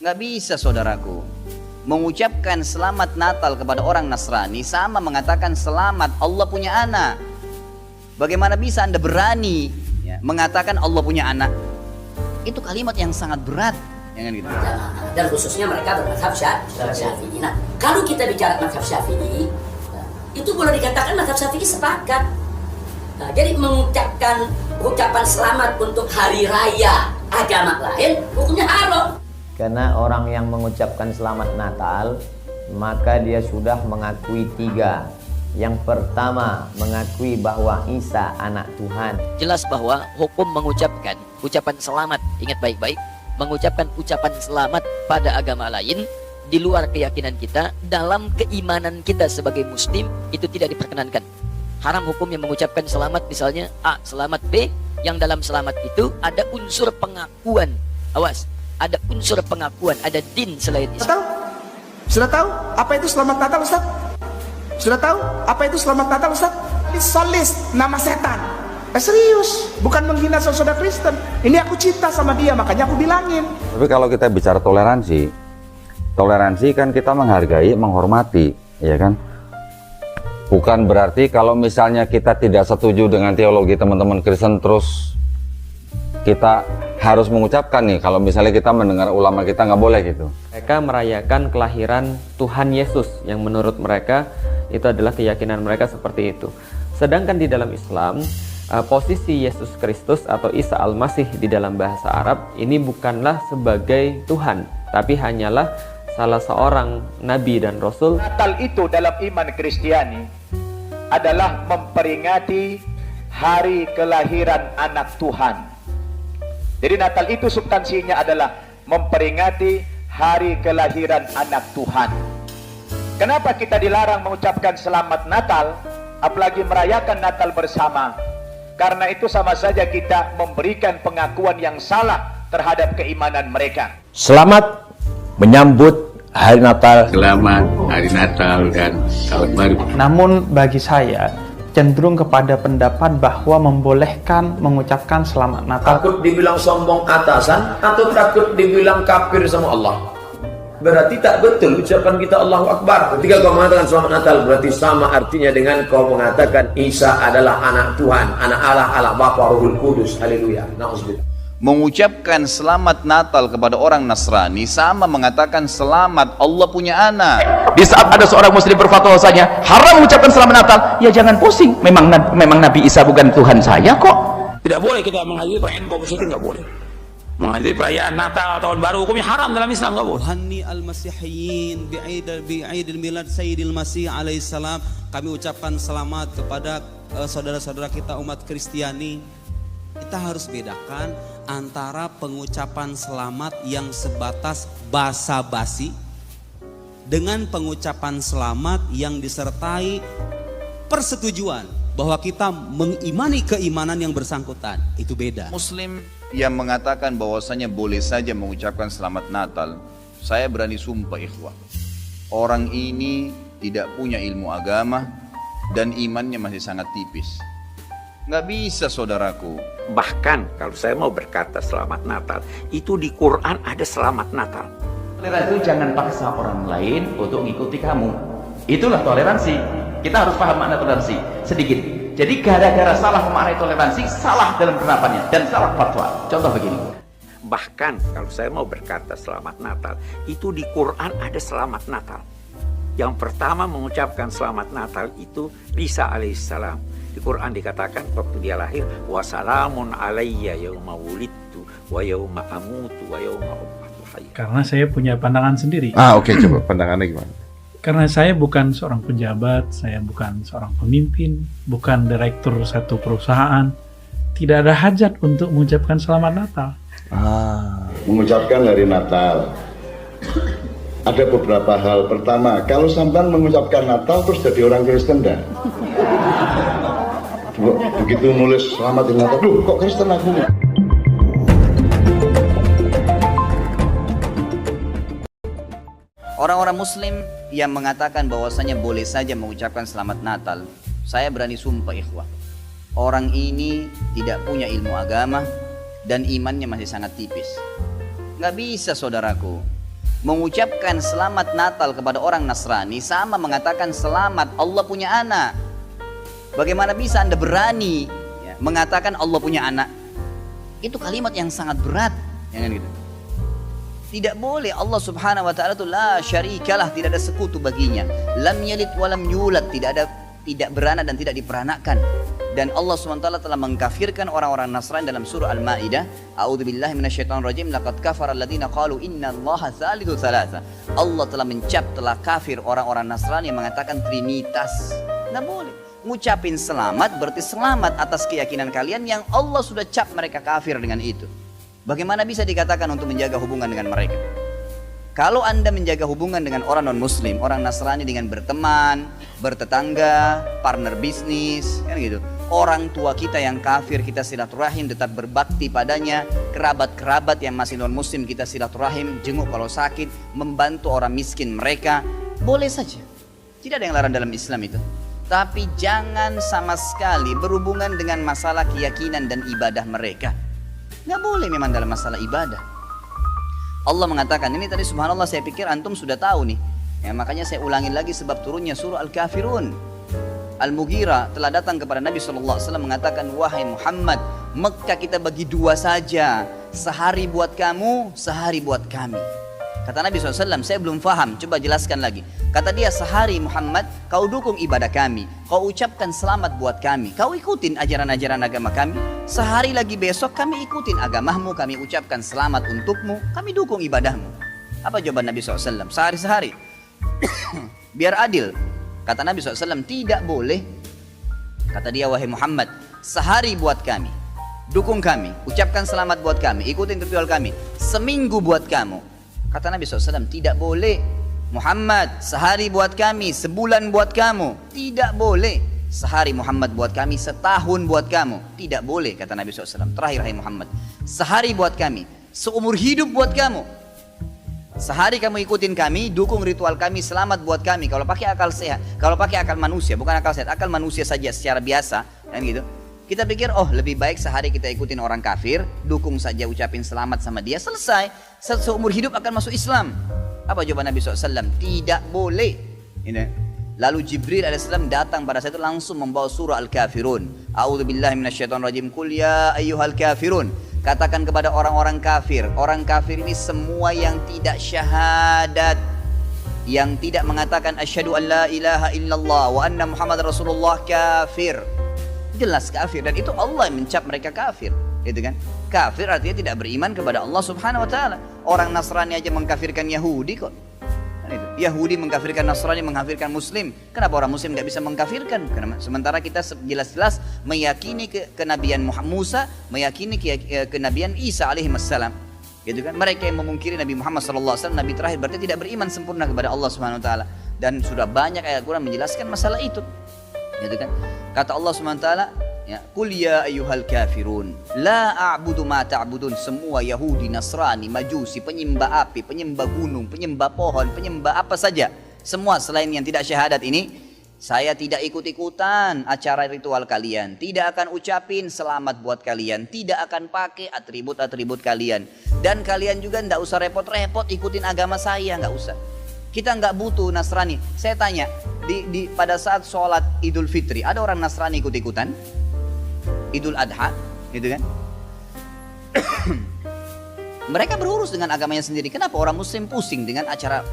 Nggak bisa saudaraku. Mengucapkan selamat Natal kepada orang Nasrani sama mengatakan selamat Allah punya anak. Bagaimana bisa Anda berani mengatakan Allah punya anak? Itu kalimat yang sangat berat. Jangan gitu. Dan khususnya mereka bermadzhab Syafi'i. Nah, kalau kita bicara mazhab Syafi'i, itu boleh dikatakan mazhab Syafi'i sepakat. Nah, jadi mengucapkan ucapan selamat untuk hari raya agama lain hukumnya haram. Karena orang yang mengucapkan selamat Natal, maka dia sudah mengakui 3. Yang pertama, mengakui bahwa Isa anak Tuhan. Jelas bahwa hukum mengucapkan ucapan selamat, ingat baik-baik, mengucapkan ucapan selamat pada agama lain di luar keyakinan kita, dalam keimanan kita sebagai muslim, itu tidak diperkenankan. Haram hukum yang mengucapkan selamat, misalnya A, selamat B, yang dalam selamat itu ada unsur pengakuan. Awas, ada unsur pengakuan, ada din selain Islam. Sudah tahu apa itu selamat Natal, Ustaz? Sudah tahu apa itu selamat Natal, Ustaz? Solis, nama setan. Serius, bukan menghina saudara Kristen. Ini aku cinta sama dia, makanya aku bilangin. Tapi kalau kita bicara toleransi, toleransi kan kita menghargai, menghormati, ya kan? Bukan berarti kalau misalnya kita tidak setuju dengan teologi teman-teman Kristen, terus kita harus mengucapkan nih, kalau misalnya kita mendengar ulama kita nggak boleh gitu. Mereka merayakan kelahiran Tuhan Yesus yang menurut mereka itu adalah keyakinan mereka seperti itu. Sedangkan di dalam Islam, posisi Yesus Kristus atau Isa Al-Masih di dalam bahasa Arab ini bukanlah sebagai Tuhan, tapi hanyalah salah seorang nabi dan rasul. Natal itu dalam iman Kristiani adalah memperingati hari kelahiran anak Tuhan. Jadi Natal itu substansinya adalah memperingati hari kelahiran anak Tuhan. Kenapa kita dilarang mengucapkan selamat Natal, apalagi merayakan Natal bersama? Karena itu sama saja kita memberikan pengakuan yang salah terhadap keimanan mereka. Selamat menyambut hari Natal. Selamat hari Natal dan tahun baru. Namun bagi saya cenderung kepada pendapat bahwa membolehkan mengucapkan selamat Natal. Takut dibilang sombong atasan atau takut dibilang kafir sama Allah? Berarti tak betul ucapan kita Allahu Akbar. Ketika kau mengatakan selamat Natal, berarti sama artinya dengan kau mengatakan Isa adalah anak Tuhan, anak Allah, Allah Bapa, Ruhul Kudus. Haleluya. Nauzubillah. Mengucapkan selamat Natal kepada orang Nasrani sama mengatakan selamat Allah punya anak. Di saat ada seorang muslim berfatwa bahwasanya haram mengucapkan selamat Natal, ya jangan pusing. Memang Nabi Isa bukan Tuhan saya kok. Tidak boleh kita menghadiri perayaan positif, nggak boleh. Menghadiri perayaan Natal, tahun baru, hukumnya haram dalam Islam, nggak boleh. Hanni al-Masihiyyin bi'idil milad Sayyidil Masih alaihissalam. Kami ucapkan selamat kepada saudara-saudara kita umat Kristiani. Kita harus bedakan antara pengucapan selamat yang sebatas basa-basi dengan pengucapan selamat yang disertai persetujuan bahwa kita mengimani keimanan yang bersangkutan. Itu beda. Muslim yang mengatakan bahwasanya boleh saja mengucapkan selamat Natal, saya berani sumpah ikhwah, orang ini tidak punya ilmu agama dan imannya masih sangat tipis. Nggak bisa saudaraku. Bahkan kalau saya mau berkata selamat Natal, itu di Quran ada selamat Natal. Toleransi itu jangan paksa orang lain untuk mengikuti kamu. Itulah toleransi. Kita harus paham makna toleransi sedikit. Jadi gara-gara salah memaknai toleransi, salah dalam penerapannya dan salah fatwa. Contoh begini. Bahkan kalau saya mau berkata selamat Natal, itu di Quran ada selamat Natal. Yang pertama mengucapkan selamat Natal itu Isa alaihissalam. Di Quran dikatakan waktu dia lahir, wassalamun alayya yauma wulidtu wa yauma amutu wa yauma ub'atsu hayya. Karena saya punya pandangan sendiri. Oke, coba pandangannya gimana? Karena saya bukan seorang pejabat, saya bukan seorang pemimpin, bukan direktur satu perusahaan. Tidak ada hajat untuk mengucapkan selamat Natal. Mengucapkan hari Natal. Ada beberapa hal. Pertama, kalau sampai mengucapkan Natal terus jadi orang Kristen dah. Begitu nulis selamat Natal, kok Kristen aku? Orang-orang Muslim yang mengatakan bahwasanya boleh saja mengucapkan selamat Natal, saya berani sumpah ikhwah, orang ini tidak punya ilmu agama dan imannya masih sangat tipis. Nggak bisa saudaraku. mengucapkan selamat Natal kepada orang Nasrani sama mengatakan selamat Allah punya anak. Bagaimana bisa Anda berani mengatakan Allah punya anak? Itu kalimat yang sangat berat, jangan gitu. Tidak boleh. Allah Subhanahu wa taala itu la syarikalah, tidak ada sekutu baginya. Lam yalid wa lam yulad, tidak beranak dan tidak diperanakan. Dan Allah SWT telah mengkafirkan orang-orang Nasrani dalam surah Al-Maidah. A'udzubillahi minasyaitonirrajim. Laqad kafara alladziina qalu innallaha tsalitsu tsalatsa. Allah telah telah kafir orang-orang Nasrani yang mengatakan trinitas. Tidak boleh. Ngucapin selamat berarti selamat atas keyakinan kalian yang Allah sudah cap mereka kafir dengan itu. Bagaimana bisa dikatakan untuk menjaga hubungan dengan mereka? Kalau Anda menjaga hubungan dengan orang non-muslim, orang Nasrani dengan berteman, bertetangga, partner bisnis, kan gitu. Orang tua kita yang kafir kita silaturahim, tetap berbakti padanya. Kerabat-kerabat yang masih non-muslim kita silaturahim, jenguk kalau sakit, membantu orang miskin mereka. Boleh saja. Tidak ada yang larang dalam Islam itu. Tapi jangan sama sekali berhubungan dengan masalah keyakinan dan ibadah mereka. Nggak boleh memang dalam masalah ibadah. Allah mengatakan, ini tadi subhanallah saya pikir antum sudah tahu nih. Ya, makanya saya ulangin lagi sebab turunnya surah Al-Kafirun. Al-Mughirah telah datang kepada Nabi SAW mengatakan, wahai Muhammad, Mekah kita bagi dua saja. Sehari buat kamu, sehari buat kami. Kata Nabi SAW, saya belum faham, coba jelaskan lagi. Kata dia, sehari Muhammad, kau dukung ibadah kami, kau ucapkan selamat buat kami, kau ikutin ajaran-ajaran agama kami. Sehari lagi besok kami ikutin agamamu, kami ucapkan selamat untukmu, kami dukung ibadahmu. Apa jawaban Nabi SAW? Sehari-sehari. Biar adil. Kata Nabi SAW, tidak boleh. Kata dia, wahai Muhammad, sehari buat kami, dukung kami, ucapkan selamat buat kami, ikutin ritual kami. Seminggu buat kamu. Kata Nabi SAW, tidak boleh. Muhammad, sehari buat kami, sebulan buat kamu. Tidak boleh. Sehari Muhammad buat kami, setahun buat kamu. Tidak boleh, kata Nabi SAW. Terakhir, hai Muhammad, sehari buat kami, seumur hidup buat kamu. Sehari kamu ikutin kami, dukung ritual kami, selamat buat kami. Kalau pakai akal sehat, kalau pakai akal manusia, bukan akal sehat, akal manusia saja secara biasa, kan gitu. Kita pikir, oh lebih baik sehari kita ikutin orang kafir, dukung saja, ucapin selamat sama dia, selesai. Seumur hidup akan masuk Islam. Apa jawaban Nabi SAW? Tidak boleh. Ini. Lalu Jibril AS datang pada saat itu langsung membawa surah Al-Kafirun. A'udzubillahi minasyaitonirrajim. Qul ya ayyuhal kafirun. Katakan kepada orang-orang kafir. Orang kafir ini semua yang tidak syahadat, yang tidak mengatakan asyhadu an la ilaha illallah wa anna Muhammad Rasulullah, kafir. Jelas kafir, dan itu Allah yang mencap mereka kafir, gitu kan? Kafir artinya tidak beriman kepada Allah Subhanahu wa taala. Orang Nasrani aja mengkafirkan Yahudi kok. Yahudi mengkafirkan Nasrani, mengkafirkan Muslim. Kenapa orang Muslim nggak bisa mengkafirkan? Karena sementara kita jelas-jelas meyakini kenabian Muhammad Musa, meyakini kenabian Isa alaihissalam, gitu kan? Mereka yang memungkiri Nabi Muhammad SAW, Nabi terakhir, berarti tidak beriman sempurna kepada Allah Subhanahu wa taala. Dan sudah banyak ayat Quran menjelaskan masalah itu, gitu kan? Kata Allah SWT, ya, Qul ya ayyuhal kafirun la a'budu ma ta'budun. Semua Yahudi, Nasrani, Majusi, penyembah api, penyembah gunung, penyembah pohon, penyembah apa saja, semua selain yang tidak syahadat ini, saya tidak ikut-ikutan acara ritual kalian, tidak akan ucapin selamat buat kalian, tidak akan pakai atribut-atribut kalian, dan kalian juga tidak usah repot-repot ikutin agama saya, nggak usah. Kita nggak butuh Nasrani. Saya tanya, pada saat sholat Idul Fitri, ada orang Nasrani ikut-ikutan? Idul Adha, gitu kan? Mereka berurus dengan agamanya sendiri. Kenapa orang Muslim pusing dengan acara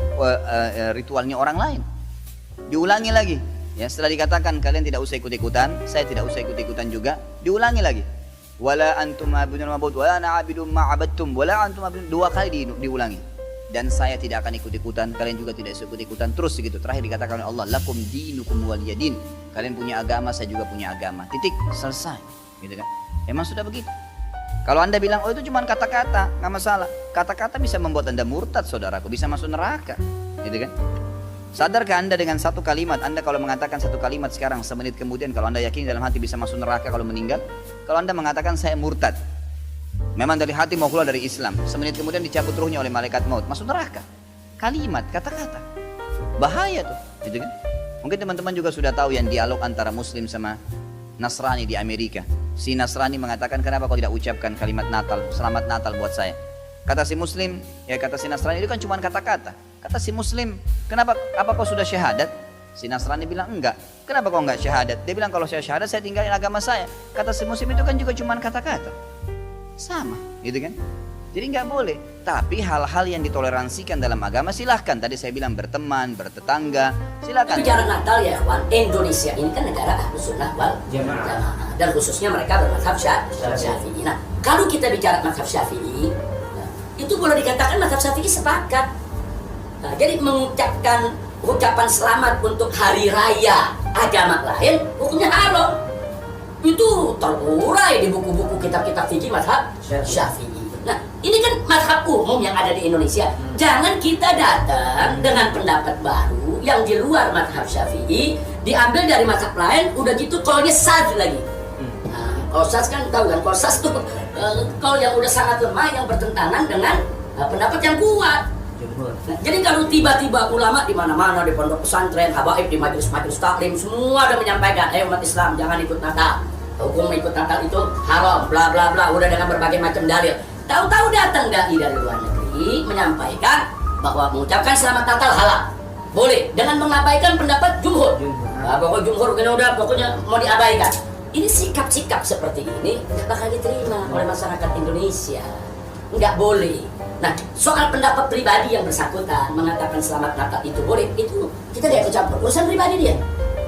ritualnya orang lain? Diulangi lagi. Ya, setelah dikatakan kalian tidak usah ikut-ikutan, saya tidak usah ikut-ikutan juga, diulangi lagi. Wala antum ma'budun ma'bud, wala ana 'abidun ma'abadtum, wala antum ma'budun. 2 kali diulangi. Dan saya tidak akan ikut-ikutan, kalian juga tidak ikut-ikutan, terus begitu. Terakhir dikatakan oleh Allah, lakum dinukum waliyadin. Kalian punya agama, saya juga punya agama. Titik, selesai, gitu kan? Emang sudah begitu. Kalau Anda bilang, oh itu cuma kata-kata, nggak masalah. Kata-kata bisa membuat Anda murtad, saudaraku, bisa masuk neraka, gitu kan? Sadarkah Anda dengan satu kalimat, Anda kalau mengatakan satu kalimat sekarang, semenit kemudian kalau Anda yakin dalam hati bisa masuk neraka kalau meninggal? Kalau Anda mengatakan saya murtad, memang dari hati mau keluar dari Islam, semenit kemudian dicabut ruhnya oleh malaikat maut, masuk neraka. Kalimat, kata-kata, bahaya tuh, gitu kan? Mungkin teman-teman juga sudah tahu yang dialog antara Muslim sama Nasrani di Amerika. Si Nasrani mengatakan, kenapa kau tidak ucapkan kalimat Natal, selamat Natal buat saya? Kata si Muslim, ya kata si Nasrani itu kan cuma kata-kata. Kata si Muslim, kenapa? Apa kau sudah syahadat? Si Nasrani bilang enggak. Kenapa kau enggak syahadat? Dia bilang kalau saya syahadat saya tinggalin agama saya. Kata si Muslim itu kan juga cuma kata-kata. Sama, gitu kan? Jadi nggak boleh. Tapi hal-hal yang ditoleransikan dalam agama silahkan. Tadi saya bilang berteman, bertetangga, silahkan. Bicara Natal ya, kawan. Indonesia ini kan negara Ahlus Sunnah wal Jamaah. Dan khususnya mereka bermadzhab Syafi'i. Nah, kalau kita bicara mazhab Syafi'i, itu boleh dikatakan mazhab Syafi'i sepakat. Nah, jadi mengucapkan ucapan selamat untuk hari raya agama lain, hukumnya haram. Itu terurai di buku-buku kitab-kitab fikih mazhab Syafi'i. Nah, ini kan mazhab umum yang ada di Indonesia. Jangan kita datang dengan pendapat baru yang di luar mazhab Syafi'i, diambil dari mazhab lain, udah gitu kolnya saz lagi. Nah, kalau saz kan tahu kan, kalau saz tuh kol yang udah sangat lemah yang bertentangan dengan pendapat yang kuat. Nah, jadi kalau tiba-tiba ulama di mana-mana, di pondok pesantren, habaib, di majelis-majelis taklim, semua udah menyampaikan, umat Islam jangan ikut Natal. Hukum ikut Natal itu haram, bla bla bla, udah dengan berbagai macam dalil. Tahu-tahu datang dai dari luar negeri menyampaikan bahwa mengucapkan selamat Natal halal. Boleh dengan mengabaikan pendapat jumhur. Nah, pokoknya jumhur pokoknya mau diabaikan. Ini sikap-sikap seperti ini nggak bakal diterima oleh masyarakat Indonesia. Nggak boleh. Nah, soal pendapat pribadi yang bersangkutan mengatakan selamat Natal itu boleh, itu kita nggak ikut campur, urusan pribadi dia.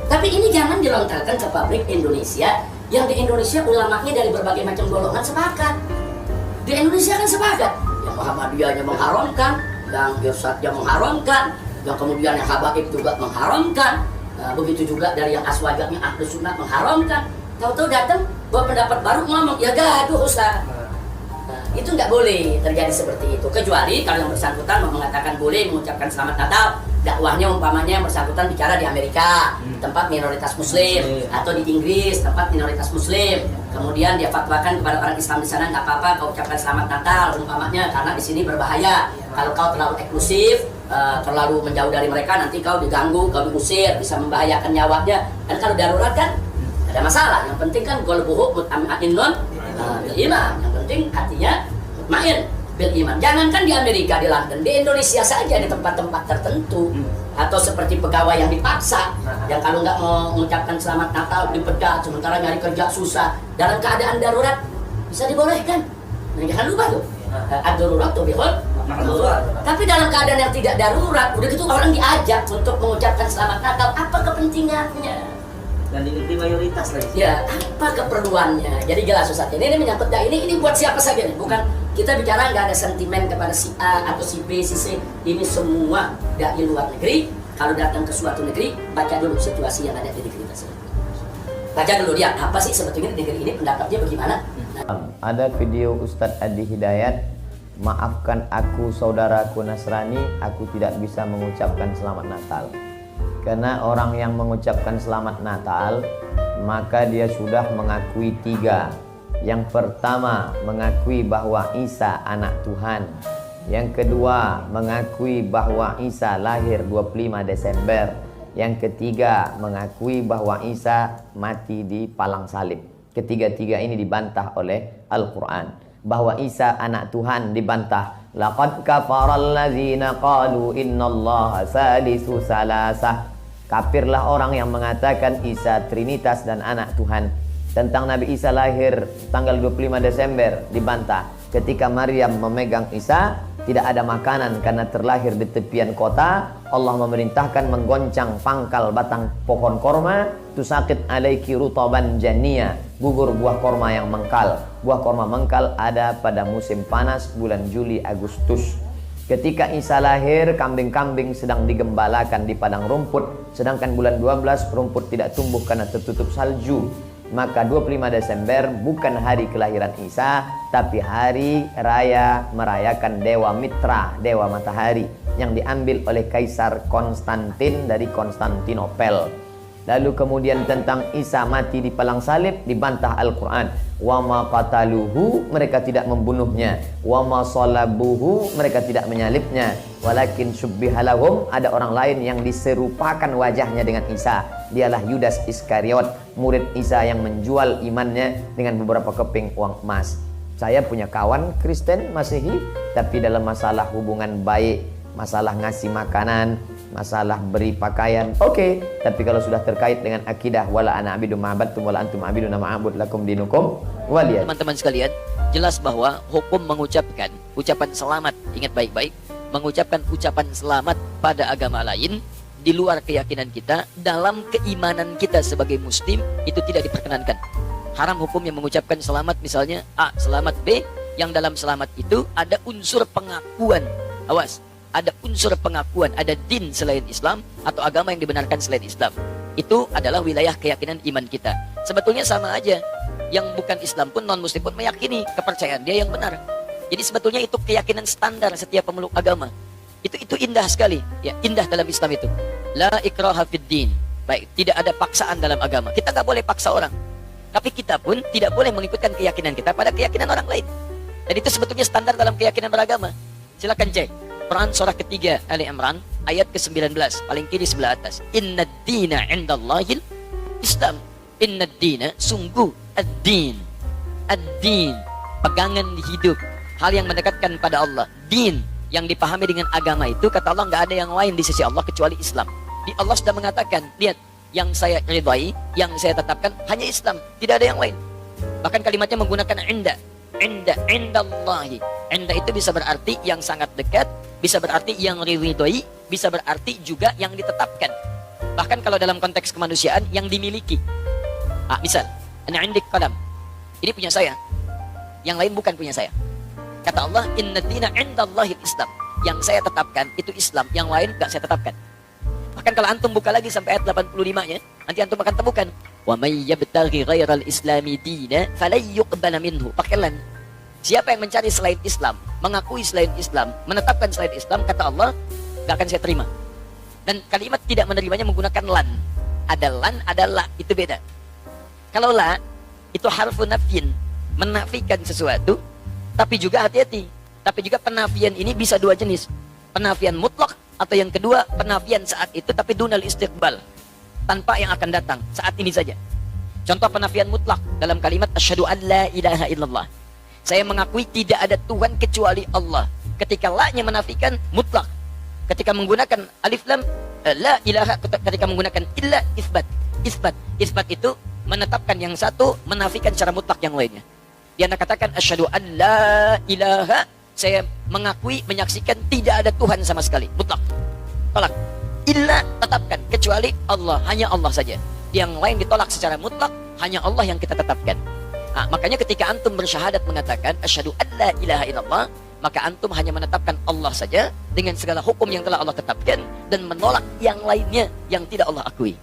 Tapi ini jangan dilontarkan ke publik Indonesia, yang di Indonesia ulamanya dari berbagai macam golongan sepakat. Di Indonesia kan sepakat, yang Muhammadiyahnya mengharamkan, yang Irsyadnya mengharamkan, yang kemudian yang Habaib juga mengharamkan, begitu juga dari yang Aswajahnya Ahlus Sunnah mengharamkan. Tahu-tahu datang bawa pendapat baru ngomong, ya gaduh Ustaz. Itu nggak boleh terjadi seperti itu, kecuali kalau yang bersangkutan mau mengatakan boleh mengucapkan selamat Natal, dakwahnya umpamanya yang bersangkutan bicara di Amerika, tempat minoritas Muslim, atau di Inggris, tempat minoritas Muslim, kemudian dia fatwakan kepada orang Islam di sana, nggak apa-apa kau ucapkan selamat Natal umpamanya karena di sini berbahaya, kalau kau terlalu eksklusif, terlalu menjauh dari mereka nanti kau diganggu, kau diusir, bisa membahayakan nyawanya. Dan kalau darurat kan ada masalah, yang penting kan qalbuhu mutma'innun bil iman, yang penting hatinya mutmain bil iman. Jangankan di Amerika, di London, di Indonesia saja di tempat-tempat tertentu, atau seperti pegawai yang dipaksa, yang kalau nggak mau mengucapkan selamat Natal dipecat, sementara nyari kerja susah, dalam keadaan darurat bisa dibolehkan. Nah, jangan lupa tuh, ad-darurat tubihul mahzurat. Tapi dalam keadaan yang tidak darurat, udah gitu orang diajak untuk mengucapkan selamat Natal, apa kepentingannya? Dan di negeri mayoritas lagi. Ya, apa keperluannya? Jadi jelas Ustaz, ini menyangkut ini buat siapa saja nih, bukan kita bicara nggak ada sentimen kepada si A atau si B, si C. Ini semua dari luar negeri. Kalau datang ke suatu negeri, baca dulu situasi yang ada di negeri tersebut. Baca dulu dia apa sih sebetulnya di negeri ini, pendapatnya bagaimana. Ada video Ustadz Adi Hidayat, maafkan aku saudaraku Nasrani, aku tidak bisa mengucapkan selamat Natal. Karena orang yang mengucapkan selamat Natal, maka dia sudah mengakui 3. Yang pertama, mengakui bahwa Isa anak Tuhan. Yang kedua, mengakui bahwa Isa lahir 25 Desember. Yang ketiga, mengakui bahwa Isa mati di palang salib. Ketiga-tiga ini dibantah oleh Al-Quran. Bahwa Isa anak Tuhan dibantah. Laqad kafaral ladzina qalu innallaha salisu salasah. Kafirlah orang yang mengatakan Isa Trinitas dan anak Tuhan. Tentang Nabi Isa lahir tanggal 25 Desember dibantah. Ketika Maryam memegang Isa, tidak ada makanan karena terlahir di tepian kota. Allah memerintahkan menggoncang pangkal batang pohon korma, tusakit alaiki rutaban jania, gugur buah korma yang mengkal. Buah korma mengkal ada pada musim panas bulan Juli Agustus. Ketika Isa lahir, kambing-kambing sedang digembalakan di padang rumput, sedangkan bulan 12 rumput tidak tumbuh karena tertutup salju. Maka 25 Desember bukan hari kelahiran Isa, tapi hari raya merayakan Dewa Mitra, Dewa Matahari, yang diambil oleh Kaisar Konstantin dari Konstantinopel. Lalu kemudian tentang Isa mati di palang salib dibantah Al-Quran. Wa ma qataluhu, mereka tidak membunuhnya. Wa ma salabuhu, mereka tidak menyalibnya. Walakin syubbihalahum, ada orang lain yang diserupakan wajahnya dengan Isa. Dialah Yudas Iskariot, murid Isa yang menjual imannya dengan beberapa keping uang emas. Saya punya kawan Kristen Masehi, tapi dalam masalah hubungan baik, masalah ngasih makanan, masalah beri pakaian, oke. Tapi kalau sudah terkait dengan akidah, wala ana abidu ma'abadtum wala antum abiduna ma'abud lakum dinukum waliyad. Teman-teman sekalian, jelas bahwa hukum mengucapkan ucapan selamat, ingat baik-baik, mengucapkan ucapan selamat pada agama lain di luar keyakinan kita, dalam keimanan kita sebagai muslim, itu tidak diperkenankan. Haram hukumnya mengucapkan selamat, misalnya A, selamat B, yang dalam selamat itu ada unsur pengakuan. Awas, ada unsur pengakuan, ada din selain Islam atau agama yang dibenarkan selain Islam. Itu adalah wilayah keyakinan iman kita. Sebetulnya sama aja. Yang bukan Islam pun, non-muslim pun meyakini kepercayaan dia yang benar. Jadi sebetulnya itu keyakinan standar setiap pemeluk agama. Itu indah sekali, ya, indah dalam Islam itu. La ikraha fid din. Baik, tidak ada paksaan dalam agama. Kita nggak boleh paksa orang. Tapi kita pun tidak boleh mengikutkan keyakinan kita pada keyakinan orang lain. Dan itu sebetulnya standar dalam keyakinan beragama. Silakan cek Quran surah ketiga Ali Imran ayat ke-19, paling kiri sebelah atas. Inna dina indallahil Islam. Inna dina, sungguh ad-din. Ad-din, pegangan hidup, hal yang mendekatkan pada Allah. Din yang dipahami dengan agama itu, kata Allah, nggak ada yang lain di sisi Allah kecuali Islam. Di Allah sudah mengatakan, lihat, yang saya ridai, yang saya tetapkan hanya Islam, tidak ada yang lain. Bahkan kalimatnya menggunakan inda, indallahi. Inda itu bisa berarti yang sangat dekat, bisa berarti yang ridai, bisa berarti juga yang ditetapkan. Bahkan kalau dalam konteks kemanusiaan, yang dimiliki. Misal, ana indik qalam, ini punya saya, yang lain bukan punya saya. Kata Allah, inna dina indallahil Islam. Yang saya tetapkan itu Islam, yang lain gak saya tetapkan. Bahkan kalau antum buka lagi sampai ayat 85-nya, nanti antum akan temukan, wa may yabtaghi ghairal islami dina falan yuqbala minhu. Pakai lan. Siapa yang mencari selain Islam, mengakui selain Islam, menetapkan selain Islam, kata Allah, gak akan saya terima. Dan kalimat tidak menerimanya menggunakan lan. Ada lan, ada la, itu beda. Kalau la, itu harfu nafyin, menafikan sesuatu. Tapi juga hati-hati, tapi juga penafian ini bisa dua jenis. Penafian mutlak, atau yang kedua penafian saat itu tapi dunal istiqbal, tanpa yang akan datang, saat ini saja. Contoh penafian mutlak dalam kalimat asyhadu an la ilaha illallah. Saya mengakui tidak ada Tuhan kecuali Allah. Ketika la-nya menafikan mutlak. Ketika menggunakan alif lam la ilaha, ketika menggunakan illa isbat. Isbat itu menetapkan yang satu, menafikan secara mutlak yang lainnya. Dia katakan asyhadu an la ilaha, saya mengakui, menyaksikan tidak ada Tuhan sama sekali, mutlak. Tolak. Illa, tetapkan, kecuali Allah, hanya Allah saja. Yang lain ditolak secara mutlak, hanya Allah yang kita tetapkan. Makanya ketika antum bersyahadat mengatakan asyhadu an la ilaha illallah, maka antum hanya menetapkan Allah saja dengan segala hukum yang telah Allah tetapkan dan menolak yang lainnya yang tidak Allah akui.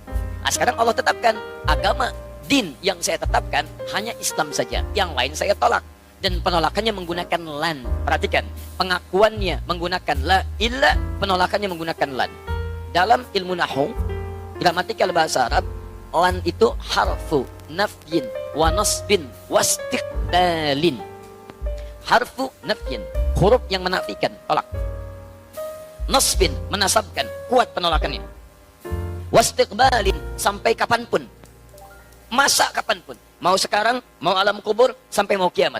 Sekarang Allah tetapkan agama, din yang saya tetapkan hanya Islam saja, yang lain saya tolak. Dan penolakannya menggunakan lan. Perhatikan, pengakuannya menggunakan la illa, penolakannya menggunakan lan. Dalam ilmu nahwu, gramatikal bahasa Arab, lan itu harfu nafyin wa nasbin wa istiqbalin. Harfu nafyin, huruf yang menafikan, tolak. Nasbin, menasabkan, kuat penolakannya. Wa istiqbalin, sampai kapanpun, masa kapanpun, mau sekarang, mau alam kubur, sampai mau kiamat.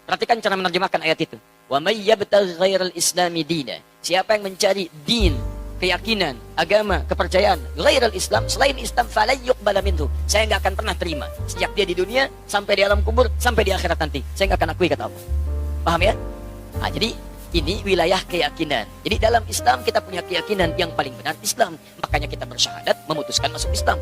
Perhatikan cara menerjemahkan ayat itu. Wa may yabtaghi ghairal islami dina. Siapa yang mencari din, keyakinan, agama, kepercayaan ghairal Islam, selain Islam, falan yuqbala minhu. Saya enggak akan pernah terima. Sejak dia di dunia sampai di alam kubur, sampai di akhirat nanti. Saya enggak akan akui, kata Allah. Paham ya? Jadi ini wilayah keyakinan. Jadi dalam Islam kita punya keyakinan yang paling benar Islam. Makanya kita bersyahadat memutuskan masuk Islam.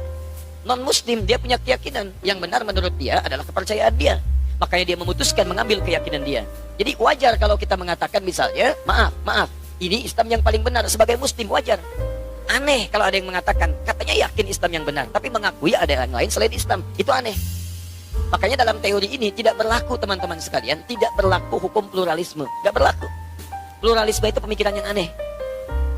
Non-muslim dia punya keyakinan yang benar menurut dia adalah kepercayaan dia. Makanya dia memutuskan mengambil keyakinan dia. Jadi wajar kalau kita mengatakan misalnya, maaf, ini Islam yang paling benar sebagai muslim, wajar. Aneh kalau ada yang mengatakan, katanya yakin Islam yang benar, tapi mengakui ada yang lain selain Islam. Itu aneh. Makanya dalam teori ini tidak berlaku, teman-teman sekalian, tidak berlaku hukum pluralisme. Gak berlaku. Pluralisme itu pemikiran yang aneh.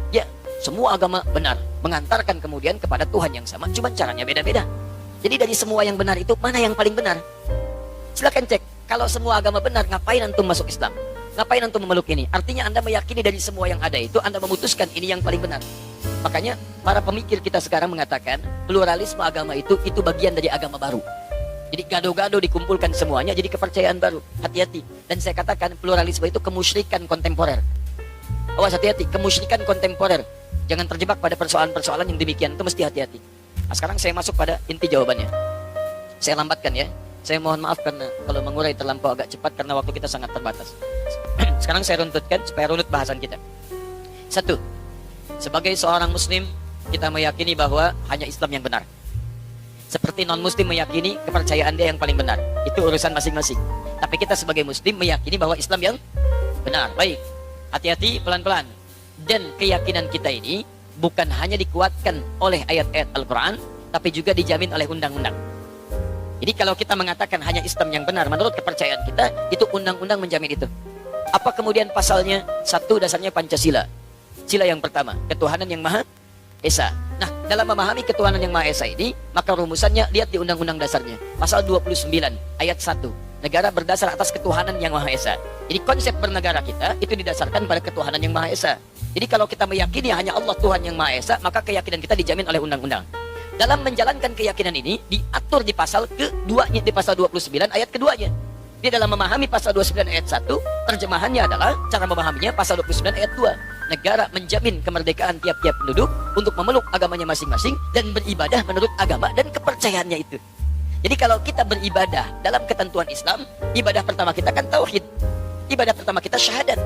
Ya, semua agama benar, mengantarkan kemudian kepada Tuhan yang sama, cuma caranya beda-beda. Jadi dari semua yang benar itu, mana yang paling benar? Silakan cek, kalau semua agama benar, ngapain antum masuk Islam? Ngapain antum memeluk ini? Artinya Anda meyakini dari semua yang ada itu, Anda memutuskan ini yang paling benar. Makanya para pemikir kita sekarang mengatakan pluralisme agama itu bagian dari agama baru. Jadi gado-gado dikumpulkan semuanya jadi kepercayaan baru. Hati-hati. Dan saya katakan pluralisme itu kemusyrikan kontemporer. Awas, hati-hati, kemusyrikan kontemporer. Jangan terjebak pada persoalan-persoalan yang demikian, itu mesti hati-hati. Nah, sekarang saya masuk pada inti jawabannya. Saya lambatkan ya. Saya mohon maaf karena kalau mengurai terlampau agak cepat karena waktu kita sangat terbatas. Sekarang saya runtutkan supaya runut bahasan kita. 1. Sebagai seorang muslim, kita meyakini bahwa hanya Islam yang benar. Seperti non-muslim meyakini kepercayaan dia yang paling benar. Itu urusan masing-masing. Tapi kita sebagai muslim meyakini bahwa Islam yang benar. Baik, hati-hati, pelan-pelan. Dan keyakinan kita ini bukan hanya dikuatkan oleh ayat-ayat Al-Quran, tapi juga dijamin oleh undang-undang. Jadi kalau kita mengatakan hanya Islam yang benar menurut kepercayaan kita, itu undang-undang menjamin itu. Apa kemudian pasalnya? 1, dasarnya Pancasila. Sila yang pertama, ketuhanan yang Maha Esa. Nah, dalam memahami ketuhanan yang Maha Esa ini, maka rumusannya lihat di undang-undang dasarnya. Pasal 29 ayat 1. Negara berdasar atas ketuhanan yang Maha Esa. Jadi konsep bernegara kita itu didasarkan pada ketuhanan yang Maha Esa. Jadi kalau kita meyakini hanya Allah Tuhan yang Maha Esa, maka keyakinan kita dijamin oleh undang-undang. Dalam menjalankan keyakinan ini diatur di pasal keduanya, di pasal 29 ayat keduanya. Dia dalam memahami pasal 29 ayat 1, terjemahannya adalah cara memahaminya pasal 29 ayat 2. Negara menjamin kemerdekaan tiap-tiap penduduk untuk memeluk agamanya masing-masing dan beribadah menurut agama dan kepercayaannya itu. Jadi kalau kita beribadah dalam ketentuan Islam, ibadah pertama kita kan tauhid. Ibadah pertama kita syahadat.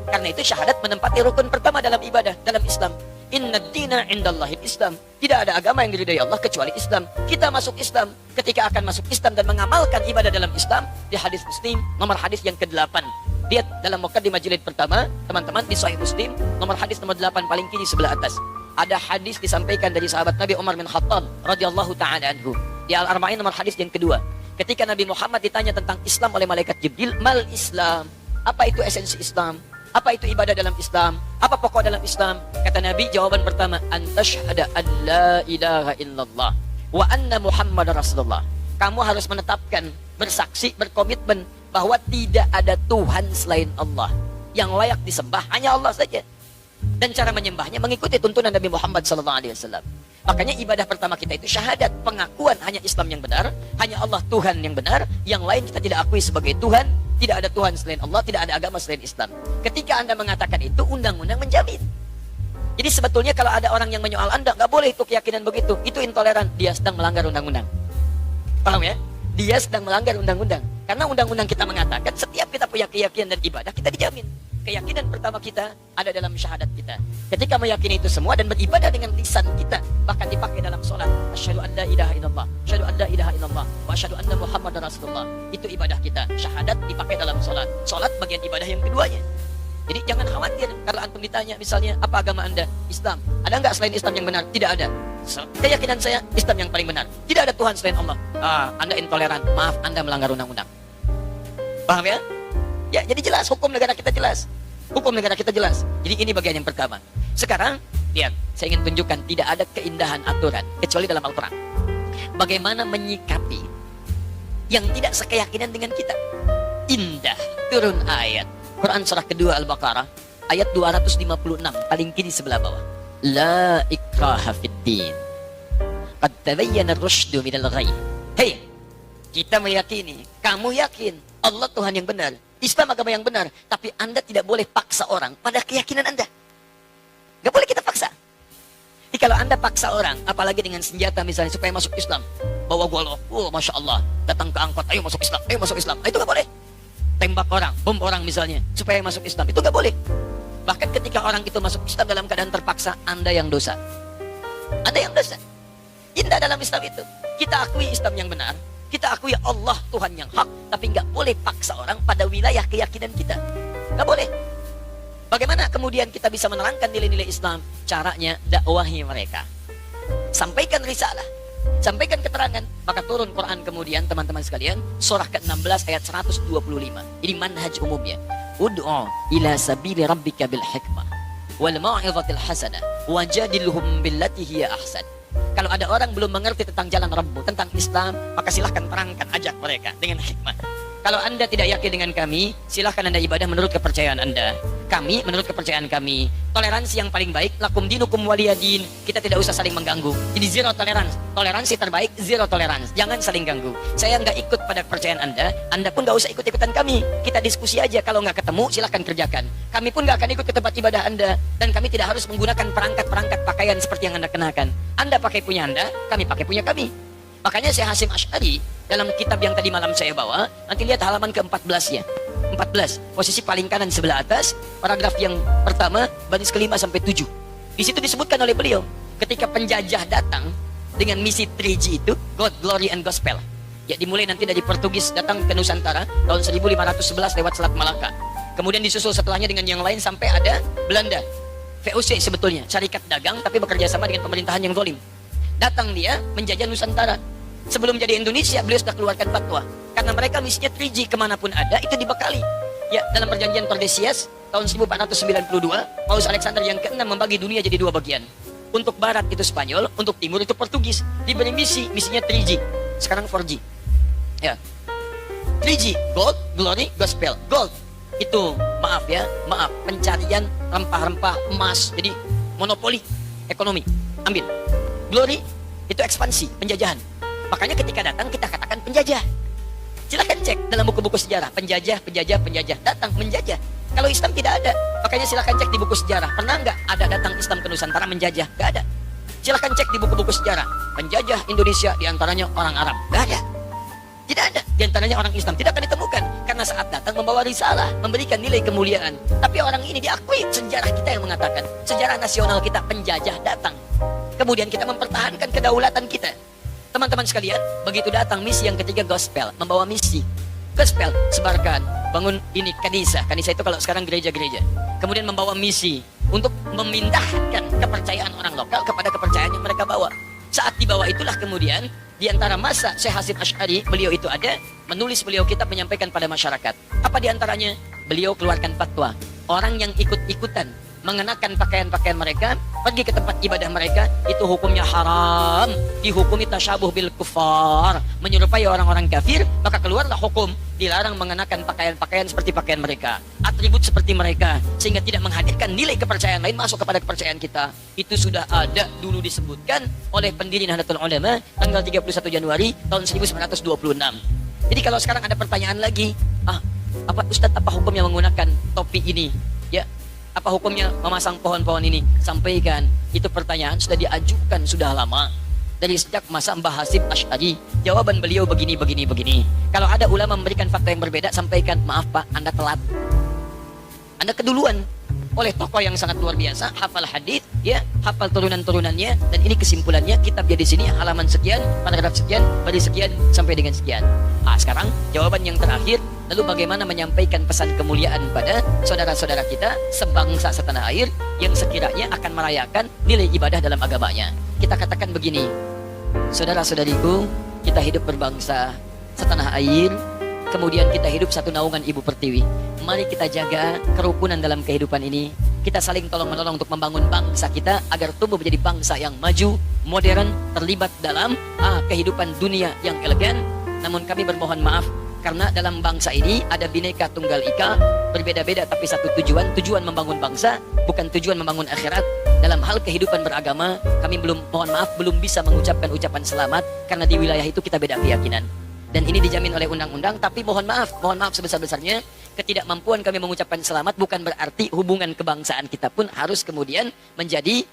Karena itu syahadat menempati rukun pertama dalam ibadah dalam Islam. Inna dina indallahil Islam. Tidak ada agama yang diridhai Allah kecuali Islam. Kita masuk Islam. Ketika akan masuk Islam dan mengamalkan ibadah dalam Islam, di hadis Muslim nomor hadis yang ke-8. Lihat dalam muqaddimah jilid pertama, teman-teman, di Sahih Muslim nomor hadis nomor 8 paling kiri sebelah atas. Ada hadis disampaikan dari sahabat Nabi Umar bin Khattab radhiyallahu taala anhu. Di Al-Arba'in nomor hadis yang kedua. Ketika Nabi Muhammad ditanya tentang Islam oleh malaikat Jibril, mal Islam? Apa itu esensi Islam? Apa itu ibadah dalam Islam? Apa pokok dalam Islam? Kata Nabi, jawaban pertama, antashhada an la ilaha illallah wa anna Muhammad Rasulullah. Kamu harus menetapkan, bersaksi, berkomitmen bahwa tidak ada Tuhan selain Allah. Yang layak disembah hanya Allah saja. Dan cara menyembahnya mengikuti tuntunan Nabi Muhammad SAW. Makanya ibadah pertama kita itu syahadat, pengakuan hanya Islam yang benar, hanya Allah Tuhan yang benar, yang lain kita tidak akui sebagai Tuhan. Tidak ada Tuhan selain Allah, tidak ada agama selain Islam. Ketika Anda mengatakan itu, undang-undang menjamin. Jadi sebetulnya kalau ada orang yang menyoal Anda, nggak boleh itu keyakinan begitu, itu intoleran, dia sedang melanggar undang-undang. Paham ya? Dia sedang melanggar undang-undang. Karena undang-undang kita mengatakan setiap kita punya keyakinan dan ibadah, kita dijamin. Keyakinan pertama kita ada dalam syahadat kita. Ketika meyakini itu semua dan beribadah dengan lisan kita, bahkan dipakai dalam sholat. Asyhadu an la ilaha illallah, asyhadu an la ilaha illallah, wa asyhadu anna Muhammadar Rasulullah. Itu ibadah kita. Syahadat dipakai dalam sholat. Sholat bagian ibadah yang keduanya. Jadi jangan khawatir kalau antum ditanya misalnya, apa agama Anda? Islam. Ada nggak selain Islam yang benar? Tidak ada. Keyakinan saya Islam yang paling benar. Tidak ada Tuhan selain Allah. Anda intoleran. Maaf, Anda melanggar undang-undang. Paham ya? Ya, jadi jelas, hukum negara kita jelas. Hukum negara kita jelas. Jadi ini bagian yang pertama. Sekarang, lihat, saya ingin tunjukkan tidak ada keindahan aturan kecuali dalam Al-Quran. Bagaimana menyikapi yang tidak sekeyakinan dengan kita. Indah, turun ayat. Quran surah kedua Al-Baqarah, ayat 256, paling kiri sebelah bawah. La ikraha fid din. Qad tabayyana ar-rusydu minal ghayy. Hei, kita meyakini, kamu yakin Allah Tuhan yang benar, Islam agama yang benar, tapi Anda tidak boleh paksa orang pada keyakinan Anda. Gak boleh kita paksa. Jadi kalau Anda paksa orang, apalagi dengan senjata misalnya supaya masuk Islam, bawa golok, Masya Allah, datang ke angkot, ayo masuk Islam, ayo masuk Islam, itu gak boleh. Tembak orang, bom orang misalnya, supaya masuk Islam, itu gak boleh. Bahkan ketika orang itu masuk Islam dalam keadaan terpaksa, Anda yang dosa. Anda yang dosa. Indah dalam Islam itu. Kita akui Islam yang benar, kita akui Allah Tuhan yang hak, tapi nggak boleh paksa orang pada wilayah keyakinan kita. Nggak boleh. Bagaimana kemudian kita bisa menerangkan nilai-nilai Islam? Caranya dakwahi mereka. Sampaikan risalah, sampaikan keterangan, maka turun Quran kemudian teman-teman sekalian, surah ke-16 ayat 125. Ini manhaj umumnya. Ud'u ila sabili rabbika bil hikmah wal mau'izatil hasanah wajadilhum billati hiya ahsan. Kalau ada orang belum mengerti tentang jalan Rabbu, tentang Islam, maka silahkan terangkan, ajak mereka dengan hikmah. Kalau Anda tidak yakin dengan kami, silahkan Anda ibadah menurut kepercayaan Anda. Kami menurut kepercayaan kami, toleransi yang paling baik lakum dinukum waliyadin. Kita tidak usah saling mengganggu. Jadi zero tolerance. Toleransi terbaik zero tolerance. Jangan saling ganggu. Saya nggak ikut pada kepercayaan Anda pun nggak usah ikut-ikutan kami. Kita diskusi aja. Kalau nggak ketemu silahkan kerjakan. Kami pun nggak akan ikut ke tempat ibadah Anda, dan kami tidak harus menggunakan perangkat-perangkat pakaian seperti yang Anda kenakan. Anda pakai punya Anda, kami pakai punya kami. Makanya Syekh Hasyim Asy'ari dalam kitab yang tadi malam saya bawa, nanti lihat halaman ke-14 ya. 14, posisi paling kanan sebelah atas, paragraf yang pertama, baris ke-5 sampai 7. Di situ disebutkan oleh beliau, ketika penjajah datang dengan misi 3G itu, God, Glory, and Gospel. Ya, dimulai nanti dari Portugis datang ke Nusantara tahun 1511 lewat Selat Malaka. Kemudian disusul setelahnya dengan yang lain sampai ada Belanda. VOC sebetulnya, syarikat dagang tapi bekerja sama dengan pemerintahan yang zalim. Datang dia menjajah Nusantara. Sebelum jadi Indonesia, beliau sudah keluarkan fatwa. Karena mereka misinya 3G, kemanapun ada, itu dibekali. Ya, dalam perjanjian Tordesillas, tahun 1492, Paus Alexander yang ke-6 membagi dunia jadi 2 bagian. Untuk barat itu Spanyol, untuk timur itu Portugis. Diberi misinya 3G. Sekarang 4G. Ya. 3G, Gold, Glory, Gospel. Gold, itu, maaf, pencarian rempah-rempah emas. Jadi, monopoli ekonomi. Ambil. Glory, itu ekspansi, penjajahan. Makanya ketika datang, kita katakan penjajah. Silahkan cek dalam buku-buku sejarah, penjajah, datang menjajah. Kalau Islam tidak ada, makanya silahkan cek di buku sejarah. Pernah nggak ada datang Islam ke Nusantara menjajah? Nggak ada. Silahkan cek di buku-buku sejarah, penjajah Indonesia diantaranya orang Arab. Nggak ada. Tidak ada. Diantaranya orang Islam. Tidak akan ditemukan. Karena saat datang membawa risalah, memberikan nilai kemuliaan. Tapi orang ini diakui, sejarah kita yang mengatakan, sejarah nasional kita, penjajah datang. Kemudian kita mempertahankan kedaulatan kita. Teman-teman sekalian, begitu datang misi yang ketiga, Gospel, membawa misi. Gospel, sebarkan, bangun ini kanisa. Kanisa itu kalau sekarang gereja-gereja. Kemudian membawa misi untuk memindahkan kepercayaan orang lokal kepada kepercayaan yang mereka bawa. Saat dibawa itulah kemudian, di antara masa Syekh Hasyim Asy'ari, beliau itu ada, menulis beliau kitab menyampaikan pada masyarakat. Apa di antaranya? Beliau keluarkan fatwa. Orang yang ikut-ikutan mengenakan pakaian-pakaian mereka, pergi ke tempat ibadah mereka, itu hukumnya haram, dihukumi tasyabuh bil kufar, menyerupai orang-orang kafir, maka keluarlah hukum, dilarang mengenakan pakaian-pakaian seperti pakaian mereka, atribut seperti mereka, sehingga tidak menghadirkan nilai kepercayaan lain masuk kepada kepercayaan kita. Itu sudah ada dulu disebutkan oleh pendiri Nahdlatul Ulama tanggal 31 Januari tahun 1926. Jadi kalau sekarang ada pertanyaan lagi, apa Ustadz, apa hukumnya menggunakan topi ini? Ya, apa hukumnya memasang pohon-pohon ini? Sampaikan, itu pertanyaan sudah diajukan sudah lama. Dari sejak masa Mbah Hasyim Asy'ari, jawaban beliau begini. Kalau ada ulama memberikan fakta yang berbeda, sampaikan, maaf Pak, Anda telat. Anda keduluan oleh tokoh yang sangat luar biasa, hafal hadis, ya, hafal turunan-turunannya, dan ini kesimpulannya, kitabnya di sini, halaman sekian, paragraf sekian, baris sekian, sampai dengan sekian. Sekarang jawaban yang terakhir, lalu bagaimana menyampaikan pesan kemuliaan pada saudara-saudara kita sebangsa setanah air yang sekiranya akan merayakan nilai ibadah dalam agamanya. Kita katakan begini, saudara-saudariku, kita hidup berbangsa setanah air, kemudian kita hidup satu naungan Ibu Pertiwi. Mari kita jaga kerukunan dalam kehidupan ini. Kita saling tolong-menolong untuk membangun bangsa kita agar tumbuh menjadi bangsa yang maju, modern, terlibat dalam kehidupan dunia yang elegan. Namun kami bermohon maaf, karena dalam bangsa ini ada Bhinneka Tunggal Ika, berbeda-beda tapi satu tujuan membangun bangsa, bukan tujuan membangun akhirat. Dalam hal kehidupan beragama, kami belum bisa mengucapkan ucapan selamat karena di wilayah itu kita beda keyakinan. Dan ini dijamin oleh undang-undang, tapi mohon maaf sebesar-besarnya, ketidakmampuan kami mengucapkan selamat bukan berarti hubungan kebangsaan kita pun harus kemudian menjadi,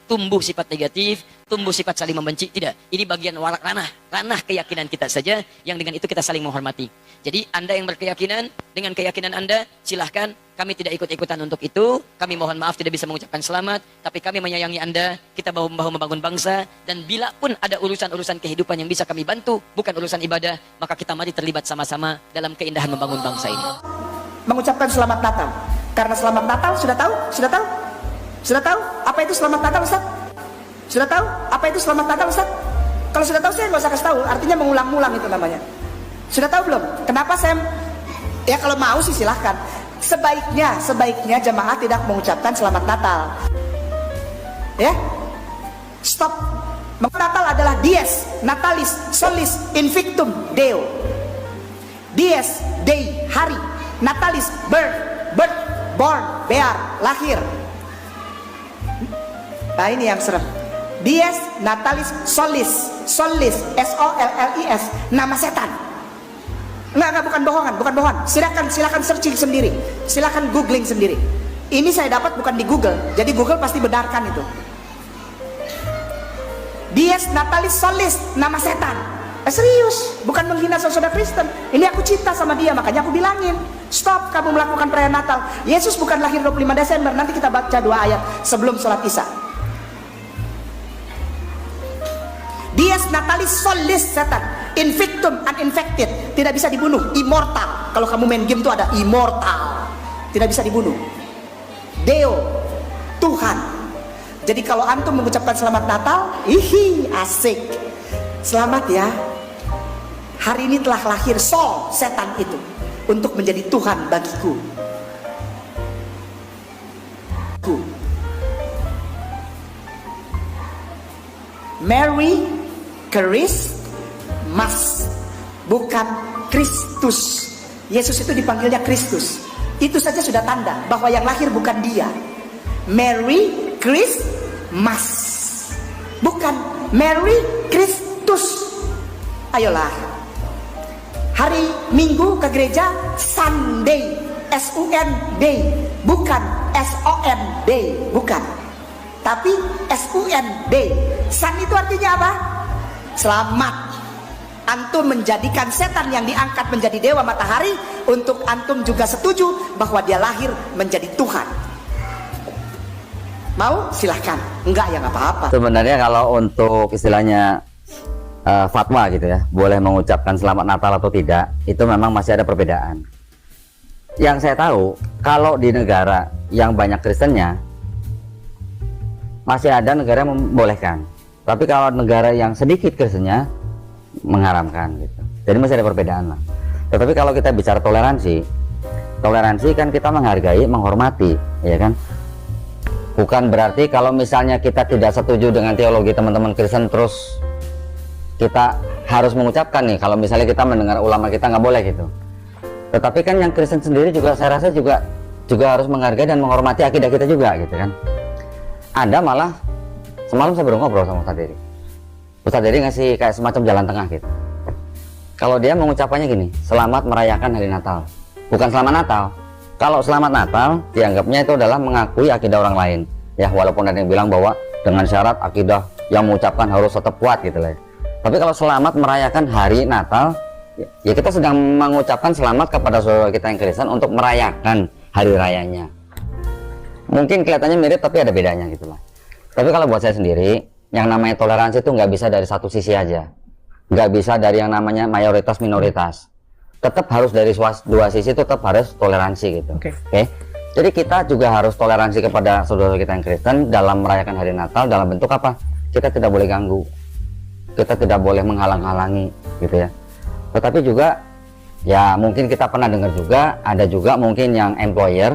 tumbuh sifat negatif, tumbuh sifat saling membenci. Tidak, ini bagian ranah keyakinan kita saja, yang dengan itu kita saling menghormati. Jadi Anda yang berkeyakinan, dengan keyakinan Anda, silahkan. Kami tidak ikut-ikutan untuk itu. Kami mohon maaf tidak bisa mengucapkan selamat, tapi kami menyayangi Anda. Kita bahu-membahu membangun bangsa, dan bila pun ada urusan-urusan kehidupan yang bisa kami bantu, bukan urusan ibadah, maka kita mari terlibat sama-sama dalam keindahan membangun bangsa ini. Mengucapkan selamat Natal. Karena selamat Natal sudah tahu? Sudah tahu? Apa itu selamat Natal, Ustaz? Sudah tahu? Apa itu selamat Natal, Ustaz? Kalau sudah tahu saya nggak usah kasih tahu, artinya mengulang-ulang itu namanya. Sudah tahu belum? Kenapa saya? Ya kalau mau sih silahkan. Sebaiknya jemaah tidak mengucapkan selamat Natal. Ya, stop. Natal adalah dies, natalis, solis, invictum, deo. Dies, day, hari. Natalis, birth, born. bear, lahir. Nah ini yang serem. Dies natalis solis, solis, S-O-L-L-I-S, nama setan. Enggak, bukan bohongan. Silakan searching sendiri, silakan googling sendiri. Ini saya dapat bukan di Google, jadi Google pasti benarkan itu. Dies natalis solis, nama setan. Serius, bukan menghina saudara Kristen. Ini aku cinta sama dia, makanya aku bilangin, stop kamu melakukan perayaan Natal. Yesus bukan lahir 25 Desember. Nanti kita baca 2 ayat sebelum sholat Isya. Dies natalis solis, setan. Invictum, uninfected, tidak bisa dibunuh. Immortal, kalau kamu main game tuh ada immortal, tidak bisa dibunuh. Deo, Tuhan. Jadi kalau antum mengucapkan selamat Natal, asik. Selamat ya, hari ini telah lahir Sol, setan itu, untuk menjadi Tuhan bagiku. Mary Christmas, bukan Kristus. Yesus itu dipanggilnya Kristus. Itu saja sudah tanda bahwa yang lahir bukan dia. Mary Christmas, bukan Mary Kristus. Ayolah, hari Minggu ke gereja Sunday, S-U-N-day, bukan S-O-N-day, bukan, tapi S-U-N-day. Sun itu artinya apa? Selamat. Antum menjadikan setan yang diangkat menjadi dewa matahari untuk antum juga setuju bahwa dia lahir menjadi Tuhan. Mau? Silahkan. Enggak ya nggak apa-apa. Sebenarnya kalau untuk istilahnya fatwa gitu ya, boleh mengucapkan selamat Natal atau tidak, itu memang masih ada perbedaan. Yang saya tahu, kalau di negara yang banyak Kristennya, masih ada negara yang membolehkan. Tapi kalau negara yang sedikit Kristennya, mengharamkan gitu. Jadi masih ada perbedaan lah. Tetapi kalau kita bicara toleransi kan kita menghargai, menghormati, ya kan? Bukan berarti kalau misalnya kita tidak setuju dengan teologi teman-teman Kristen terus kita harus mengucapkan nih, kalau misalnya kita mendengar ulama kita nggak boleh gitu. Tetapi kan yang Kristen sendiri juga saya rasa juga harus menghargai dan menghormati akidah kita juga gitu kan. Ada malah semalam saya baru ngobrol sama Ustadz Dery. Ustadz Dery ngasih kayak semacam jalan tengah gitu. Kalau dia mengucapkannya gini, selamat merayakan hari Natal, bukan selamat Natal. Kalau selamat Natal dianggapnya itu adalah mengakui akidah orang lain. Ya walaupun ada yang bilang bahwa dengan syarat akidah yang mengucapkan harus tetap kuat gitu lah. Tapi kalau selamat merayakan hari Natal, ya kita sedang mengucapkan selamat kepada saudara kita yang Kristen untuk merayakan hari rayanya. Mungkin kelihatannya mirip tapi ada bedanya gitu lah. Tapi kalau buat saya sendiri, yang namanya toleransi itu nggak bisa dari satu sisi aja. Nggak bisa dari yang namanya mayoritas minoritas. Tetap harus dari dua sisi, tetap harus toleransi gitu. Oke. Jadi kita juga harus toleransi kepada saudara kita yang Kristen dalam merayakan hari Natal dalam bentuk apa? Kita tidak boleh ganggu. Kita tidak boleh menghalang-halangi gitu ya. Tetapi juga ya mungkin kita pernah dengar juga ada juga mungkin yang employer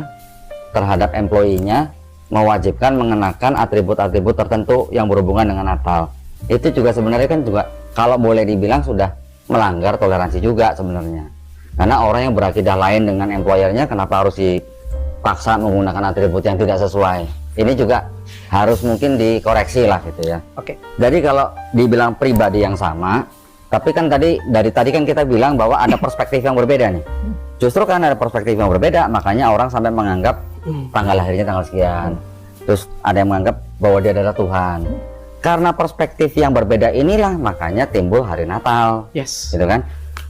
terhadap employee-nya mewajibkan mengenakan atribut-atribut tertentu yang berhubungan dengan Natal. Itu juga sebenarnya kan juga kalau boleh dibilang sudah melanggar toleransi juga sebenarnya. Karena orang yang berakidah lain dengan employer-nya kenapa harus dipaksa menggunakan atribut yang tidak sesuai. Ini juga harus mungkin dikoreksi lah gitu ya. Oke. Jadi kalau dibilang pribadi yang sama, tapi kan dari tadi kan kita bilang bahwa ada perspektif yang berbeda nih. Justru kan ada perspektif yang berbeda, makanya orang sampai menganggap tanggal lahirnya tanggal sekian. Terus ada yang menganggap bahwa dia adalah Tuhan. Karena perspektif yang berbeda inilah makanya timbul hari Natal. Yes. Gitu kan?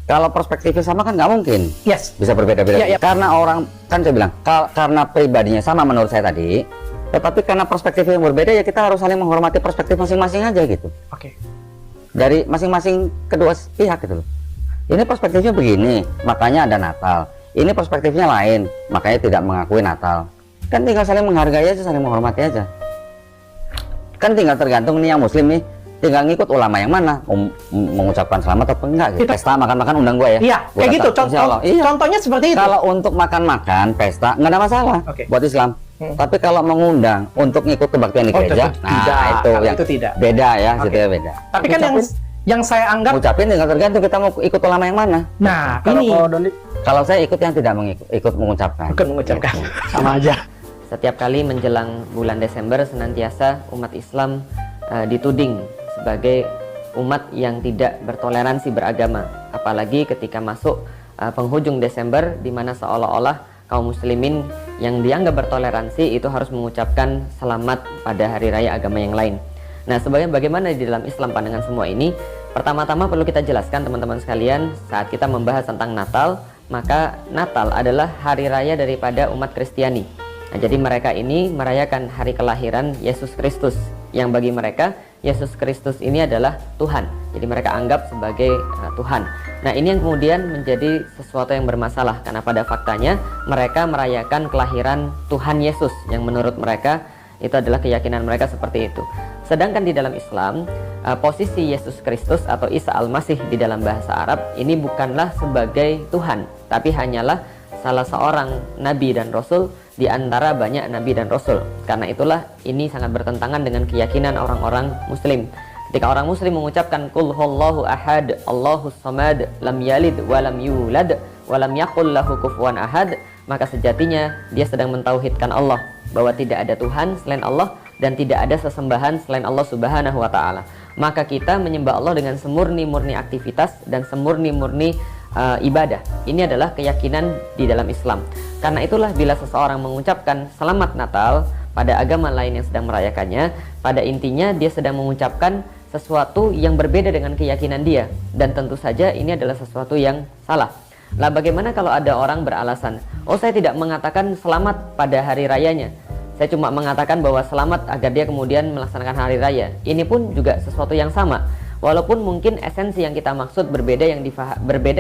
Kalau perspektifnya sama kan nggak mungkin. Yes. Bisa berbeda-beda. Yeah, yeah. Karena orang kan saya bilang karena pribadinya sama menurut saya tadi. Tetapi karena perspektif yang berbeda ya kita harus saling menghormati perspektif masing-masing aja gitu. Oke. Dari masing-masing kedua pihak gitu loh. Ini perspektifnya begini, makanya ada Natal. Ini perspektifnya lain, makanya tidak mengakui Natal. Kan tinggal saling menghargai aja, saling menghormati aja. Kan tinggal tergantung nih yang Muslim nih, tinggal ngikut ulama yang mana, mengucapkan selamat atau enggak gitu. Pesta makan-makan undang gue ya. Iya, kayak gitu. Contohnya seperti itu. Kalau untuk makan-makan pesta nggak ada masalah buat Islam. Tapi kalau mengundang untuk ngikut kebaktian di gereja, nah itu yang itu tidak. Beda ya, gitu beda. Tapi kan yang saya anggap ngucapin tinggal tergantung kita mau ikut ulama yang mana. Nah, kalau saya ikut yang tidak ikut mengucapkan. Bukan mengucapkan, sama aja. Setiap kali menjelang bulan Desember senantiasa umat Islam dituding sebagai umat yang tidak bertoleransi beragama. Apalagi ketika masuk penghujung Desember, di mana seolah-olah kaum muslimin yang dianggap bertoleransi itu harus mengucapkan selamat pada hari raya agama yang lain. Nah, bagaimana di dalam Islam pandangan semua ini? Pertama-tama perlu kita jelaskan teman-teman sekalian, saat kita membahas tentang Natal, maka Natal adalah hari raya daripada umat Kristiani. Nah, jadi mereka ini merayakan hari kelahiran Yesus Kristus, yang bagi mereka Yesus Kristus ini adalah Tuhan. Jadi mereka anggap sebagai Tuhan. Nah, ini yang kemudian menjadi sesuatu yang bermasalah, karena pada faktanya mereka merayakan kelahiran Tuhan Yesus, yang menurut mereka itu adalah keyakinan mereka seperti itu. Sedangkan di dalam Islam, posisi Yesus Kristus atau Isa Al-Masih di dalam bahasa Arab ini bukanlah sebagai Tuhan, tapi hanyalah salah seorang nabi dan rasul di antara banyak nabi dan rasul. Karena itulah ini sangat bertentangan dengan keyakinan orang-orang muslim. Ketika orang muslim mengucapkan qul huwallahu ahad, Allahus samad, lam yalid wa lam yulad wa lam yakul lahu kufuwan ahad, maka sejatinya dia sedang mentauhidkan Allah, bahwa tidak ada Tuhan selain Allah dan tidak ada sesembahan selain Allah Subhanahu wa taala. Maka kita menyembah Allah dengan semurni-murni aktivitas dan semurni-murni ibadah. Ini adalah keyakinan di dalam Islam. Karena itulah bila seseorang mengucapkan selamat Natal pada agama lain yang sedang merayakannya, pada intinya dia sedang mengucapkan sesuatu yang berbeda dengan keyakinan dia, dan tentu saja ini adalah sesuatu yang salah. Lah, bagaimana kalau ada orang beralasan, oh saya tidak mengatakan selamat pada hari rayanya, saya cuma mengatakan bahwa selamat agar dia kemudian melaksanakan hari raya. Ini pun juga sesuatu yang sama, walaupun mungkin esensi yang kita maksud berbeda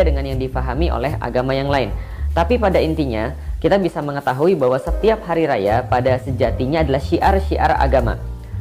dengan yang difahami oleh agama yang lain. Tapi pada intinya kita bisa mengetahui bahwa setiap hari raya pada sejatinya adalah syiar-syiar agama.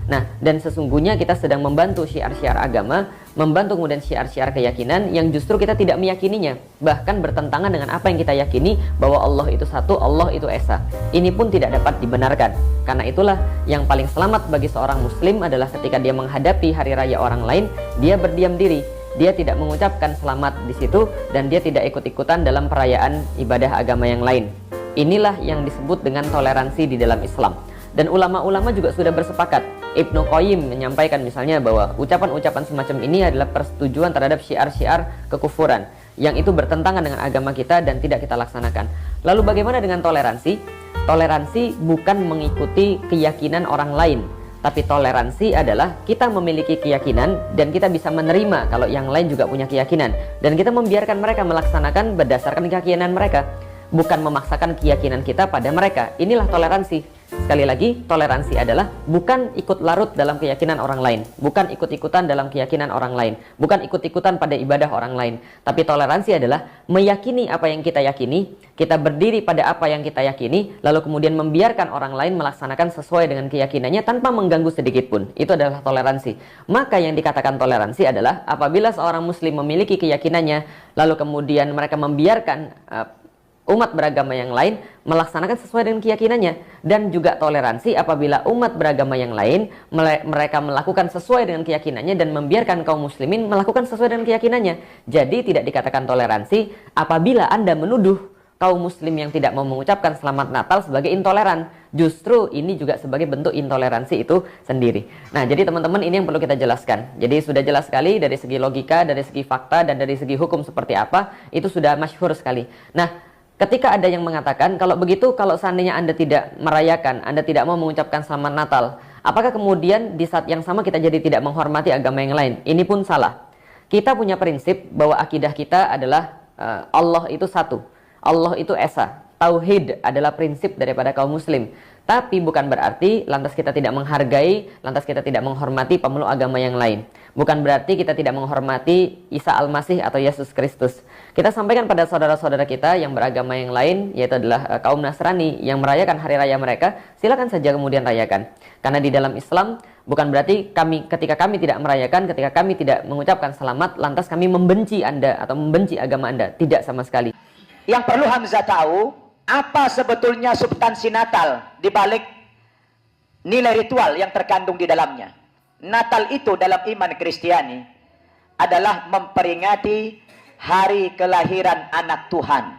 Nah, dan sesungguhnya kita sedang membantu syiar-syiar agama, membantu kemudian syiar-syiar keyakinan yang justru kita tidak meyakininya, bahkan bertentangan dengan apa yang kita yakini, bahwa Allah itu satu, Allah itu esa. Ini pun tidak dapat dibenarkan. Karena itulah yang paling selamat bagi seorang muslim adalah ketika dia menghadapi hari raya orang lain, dia berdiam diri, dia tidak mengucapkan selamat di situ, dan dia tidak ikut-ikutan dalam perayaan ibadah agama yang lain. Inilah yang disebut dengan toleransi di dalam Islam. Dan ulama-ulama juga sudah bersepakat. Ibnu Qayyim menyampaikan misalnya bahwa ucapan-ucapan semacam ini adalah persetujuan terhadap syiar-syiar kekufuran yang itu bertentangan dengan agama kita dan tidak kita laksanakan. Lalu bagaimana dengan toleransi? Toleransi bukan mengikuti keyakinan orang lain, tapi toleransi adalah kita memiliki keyakinan dan kita bisa menerima kalau yang lain juga punya keyakinan, dan kita membiarkan mereka melaksanakan berdasarkan keyakinan mereka, bukan memaksakan keyakinan kita pada mereka. Inilah toleransi. Sekali lagi, toleransi adalah bukan ikut larut dalam keyakinan orang lain, bukan ikut-ikutan dalam keyakinan orang lain, bukan ikut-ikutan pada ibadah orang lain. Tapi toleransi adalah meyakini apa yang kita yakini, kita berdiri pada apa yang kita yakini, lalu kemudian membiarkan orang lain melaksanakan sesuai dengan keyakinannya tanpa mengganggu sedikit pun. Itu adalah toleransi. Maka yang dikatakan toleransi adalah apabila seorang muslim memiliki keyakinannya, lalu kemudian mereka membiarkan umat beragama yang lain melaksanakan sesuai dengan keyakinannya, dan juga toleransi apabila umat beragama yang lain mereka melakukan sesuai dengan keyakinannya dan membiarkan kaum muslimin melakukan sesuai dengan keyakinannya. Jadi tidak dikatakan toleransi apabila Anda menuduh kaum muslim yang tidak mau mengucapkan selamat Natal sebagai intoleran. Justru ini juga sebagai bentuk intoleransi itu sendiri. Nah, jadi teman-teman, ini yang perlu kita jelaskan. Jadi sudah jelas sekali dari segi logika, dari segi fakta, dan dari segi hukum seperti apa, itu sudah masyhur sekali. Nah, ketika ada yang mengatakan, kalau begitu, kalau seandainya Anda tidak merayakan, Anda tidak mau mengucapkan selamat Natal, apakah kemudian di saat yang sama kita jadi tidak menghormati agama yang lain? Ini pun salah. Kita punya prinsip bahwa akidah kita adalah Allah itu satu, Allah itu esa. Tauhid adalah prinsip daripada kaum muslim. Tapi bukan berarti lantas kita tidak menghargai, lantas kita tidak menghormati pemeluk agama yang lain. Bukan berarti kita tidak menghormati Isa Al-Masih atau Yesus Kristus. Kita sampaikan pada saudara-saudara kita yang beragama yang lain, yaitu adalah kaum Nasrani yang merayakan hari raya mereka, silakan saja kemudian rayakan. Karena di dalam Islam bukan berarti ketika kami tidak merayakan, ketika kami tidak mengucapkan selamat, lantas kami membenci Anda atau membenci agama Anda. Tidak sama sekali. Yang perlu Hamzah tahu, apa sebetulnya substansi Natal di balik nilai ritual yang terkandung di dalamnya. Natal itu dalam iman Kristiani adalah memperingati hari kelahiran anak Tuhan.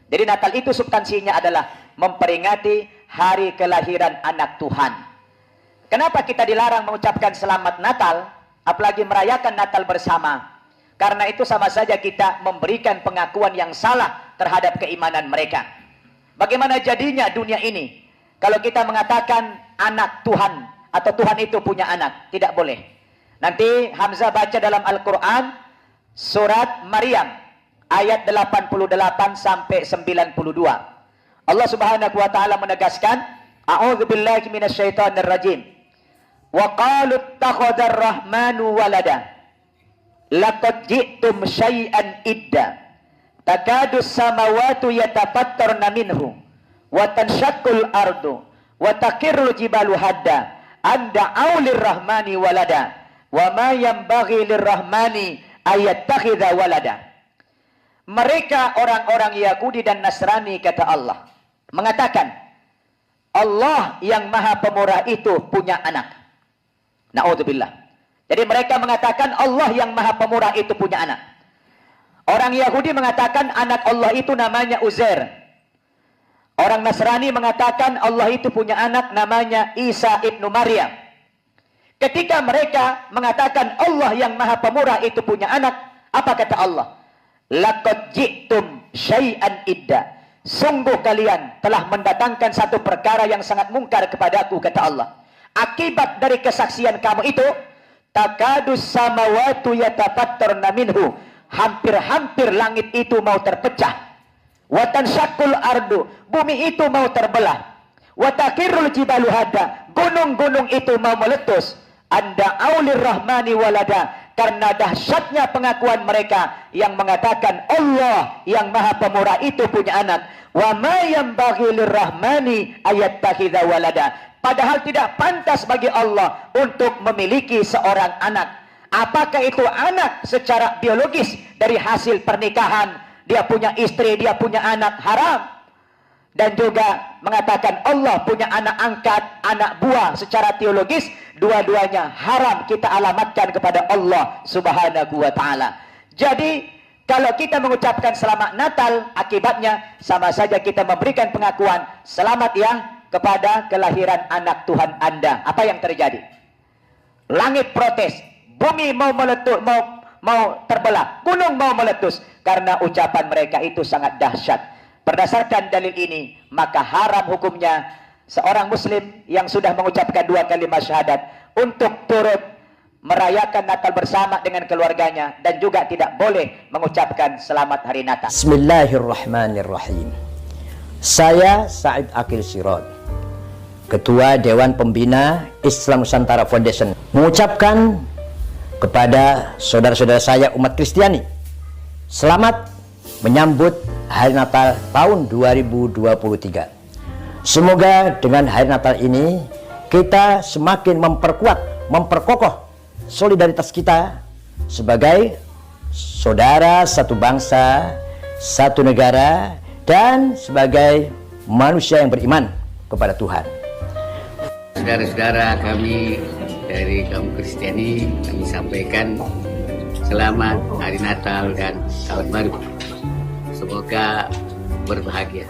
Jadi Natal itu substansinya adalah memperingati hari kelahiran anak Tuhan. Kenapa kita dilarang mengucapkan selamat Natal, apalagi merayakan Natal bersama? Karena itu sama saja kita memberikan pengakuan yang salah terhadap keimanan mereka. Bagaimana jadinya dunia ini kalau kita mengatakan anak Tuhan atau Tuhan itu punya anak? Tidak boleh. Nanti Hamzah baca dalam Al-Quran surat Maryam ayat 88 sampai 92. Allah Subhanahu wa taala menegaskan, a'udzubillahi minasyaitonir rajim. Wa qalu ittakhadar rahmanu walada. Laqad ji'tum syai'an idda. Takadus samawati yatafattarna minhu wa tanshaqqul ardu wa taqirru jibalu hadda an da'u lirrahmani walada wa ma yanbaghi lirrahmani ayattakhidha walada. Mereka orang-orang Yahudi dan Nasrani, kata Allah, mengatakan Allah yang Maha Pemurah itu punya anak. Na'udzubillah. Jadi mereka mengatakan Allah yang Maha Pemurah itu punya anak. Orang Yahudi mengatakan anak Allah itu namanya Uzair. Orang Nasrani mengatakan Allah itu punya anak namanya Isa ibnu Maryam. Ketika mereka mengatakan Allah yang Maha Pemurah itu punya anak, apa kata Allah? Laqad ji'tum syai'an idda. Sungguh kalian telah mendatangkan satu perkara yang sangat mungkar kepadaku, kata Allah. Akibat dari kesaksian kamu itu, takadus samawatu yatafattarna minhu. Hampir-hampir langit itu mau terpecah. Wa tanshaqqul ardu. Bumi itu mau terbelah. Wa taqirrul jibalu hadda. Gunung-gunung itu mau meletus. Anda aulir rahmani walada. Karena dahsyatnya pengakuan mereka yang mengatakan Allah yang Maha Pemurah itu punya anak. Wa ma yanbaghi lirrahmani ayattakhidha walada. Padahal tidak pantas bagi Allah untuk memiliki seorang anak. Apakah itu anak secara biologis dari hasil pernikahan? Dia punya istri, dia punya anak, haram. Dan juga mengatakan Allah punya anak angkat, anak buah secara teologis, dua-duanya haram kita alamatkan kepada Allah Subhanahu wa taala. Jadi kalau kita mengucapkan selamat Natal, akibatnya sama saja kita memberikan pengakuan selamat ya kepada kelahiran anak Tuhan Anda. Apa yang terjadi? Langit protes, bumi mau meletus, mau terbelah, gunung mau meletus karena ucapan mereka itu sangat dahsyat. Berdasarkan dalil ini, maka haram hukumnya seorang muslim yang sudah mengucapkan 2 kalimat syahadat untuk turut merayakan Natal bersama dengan keluarganya dan juga tidak boleh mengucapkan selamat hari Natal. Bismillahirrahmanirrahim. Saya Said Akil Sirot, Ketua Dewan Pembina Islam Nusantara Foundation, mengucapkan kepada saudara-saudara saya umat Kristiani, selamat menyambut hari Natal tahun 2023. Semoga dengan hari Natal ini kita semakin memperkokoh solidaritas kita sebagai saudara satu bangsa, satu negara, dan sebagai manusia yang beriman kepada Tuhan. Saudara-saudara kami dari kaum Kristiani, kami sampaikan selamat hari Natal dan tahun baru. Semoga berbahagia.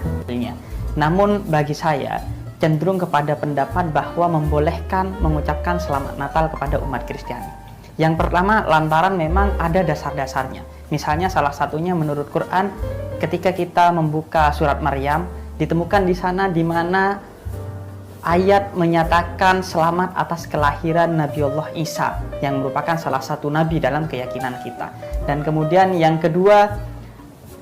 Namun bagi saya cenderung kepada pendapat bahwa membolehkan mengucapkan selamat Natal kepada umat Kristiani. Yang pertama, lantaran memang ada dasar-dasarnya. Misalnya salah satunya menurut Quran, ketika kita membuka surat Maryam, ditemukan di sana di mana ayat menyatakan selamat atas kelahiran Nabiullah Isa yang merupakan salah satu nabi dalam keyakinan kita. Dan kemudian yang kedua,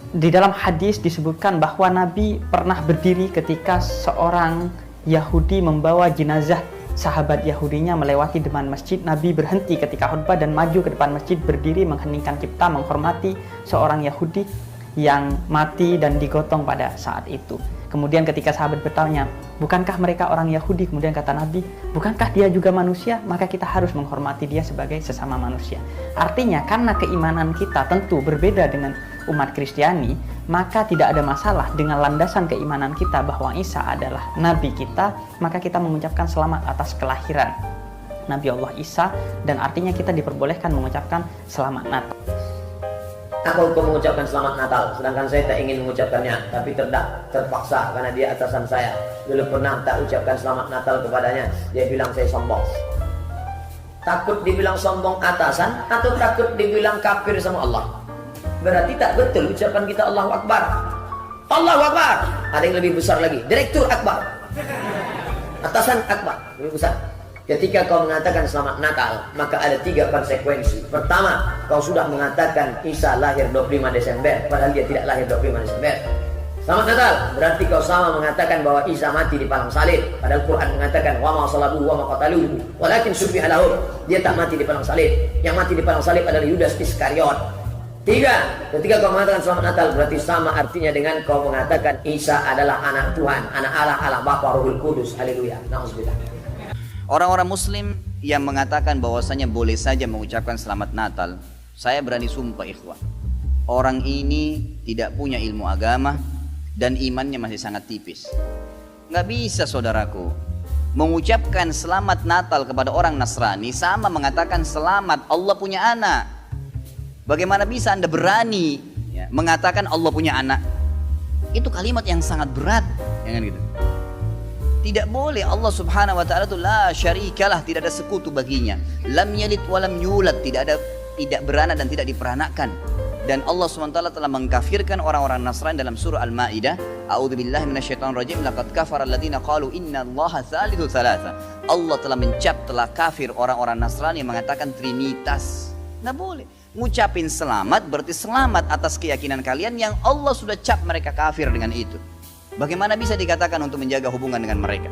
di dalam hadis disebutkan bahwa Nabi pernah berdiri ketika seorang Yahudi membawa jenazah sahabat Yahudinya melewati depan masjid. Nabi berhenti ketika khutbah dan maju ke depan masjid, berdiri mengheningkan cipta, menghormati seorang Yahudi yang mati dan digotong pada saat itu. Kemudian ketika sahabat bertanya, bukankah mereka orang Yahudi? Kemudian kata Nabi, bukankah dia juga manusia? Maka kita harus menghormati dia sebagai sesama manusia. Artinya karena keimanan kita tentu berbeda dengan umat Kristiani, maka tidak ada masalah dengan landasan keimanan kita bahwa Isa adalah Nabi kita, maka kita mengucapkan selamat atas kelahiran Nabi Allah Isa, dan artinya kita diperbolehkan mengucapkan selamat Natal. Apa hukum mengucapkan selamat Natal? Sedangkan saya tak ingin mengucapkannya, tapi terpaksa karena dia atasan saya. Dulu pernah tak ucapkan selamat Natal kepadanya, dia bilang saya sombong. Takut dibilang sombong atasan atau takut dibilang kafir sama Allah? Berarti tak betul ucapan kita Allahu Akbar. Allahu Akbar. Ada yang lebih besar lagi, Direktur Akbar. Atasan Akbar, lebih besar. Ketika kau mengatakan selamat Natal, maka ada 3 konsekuensi. Pertama, kau sudah mengatakan Isa lahir 25 Desember, padahal dia tidak lahir 25 Desember. Selamat Natal, berarti kau sama mengatakan bahwa Isa mati di palang salib, padahal Quran mengatakan wa ma salabuhu wa ma qataluhu, walakin syubbiha lahum. Dia tak mati di palang salib. Yang mati di palang salib adalah Yudas Iskariot. 3, ketika kau mengatakan selamat Natal, berarti sama artinya dengan kau mengatakan Isa adalah anak Tuhan, anak Allah, Allah Bapa, Ruhul Kudus. Haleluya. Nauzubillah. Orang-orang muslim yang mengatakan bahwasanya boleh saja mengucapkan selamat Natal, saya berani sumpah ikhwah, orang ini tidak punya ilmu agama dan imannya masih sangat tipis. Nggak bisa saudaraku mengucapkan selamat Natal kepada orang Nasrani sama mengatakan selamat Allah punya anak. Bagaimana bisa Anda berani mengatakan Allah punya anak? Itu kalimat yang sangat berat, jangan gitu. Tidak boleh. Allah subhanahu wa ta'ala itu la syarikalah, tidak ada sekutu baginya. Lam yalid walam yulad, tidak beranak dan tidak diperanakan. Dan Allah subhanahu wa ta'ala telah mengkafirkan orang-orang Nasrani dalam surah Al-Ma'idah. A'udzubillahi minasyaitonirrajim. Laqad kafara alladziina qalu innallaha tsalitsu tsalatsa. Allah telah telah kafir orang-orang Nasrani yang mengatakan trinitas. Nggak boleh. Ngucapin selamat berarti selamat atas keyakinan kalian yang Allah sudah cap mereka kafir dengan itu. Bagaimana bisa dikatakan untuk menjaga hubungan dengan mereka?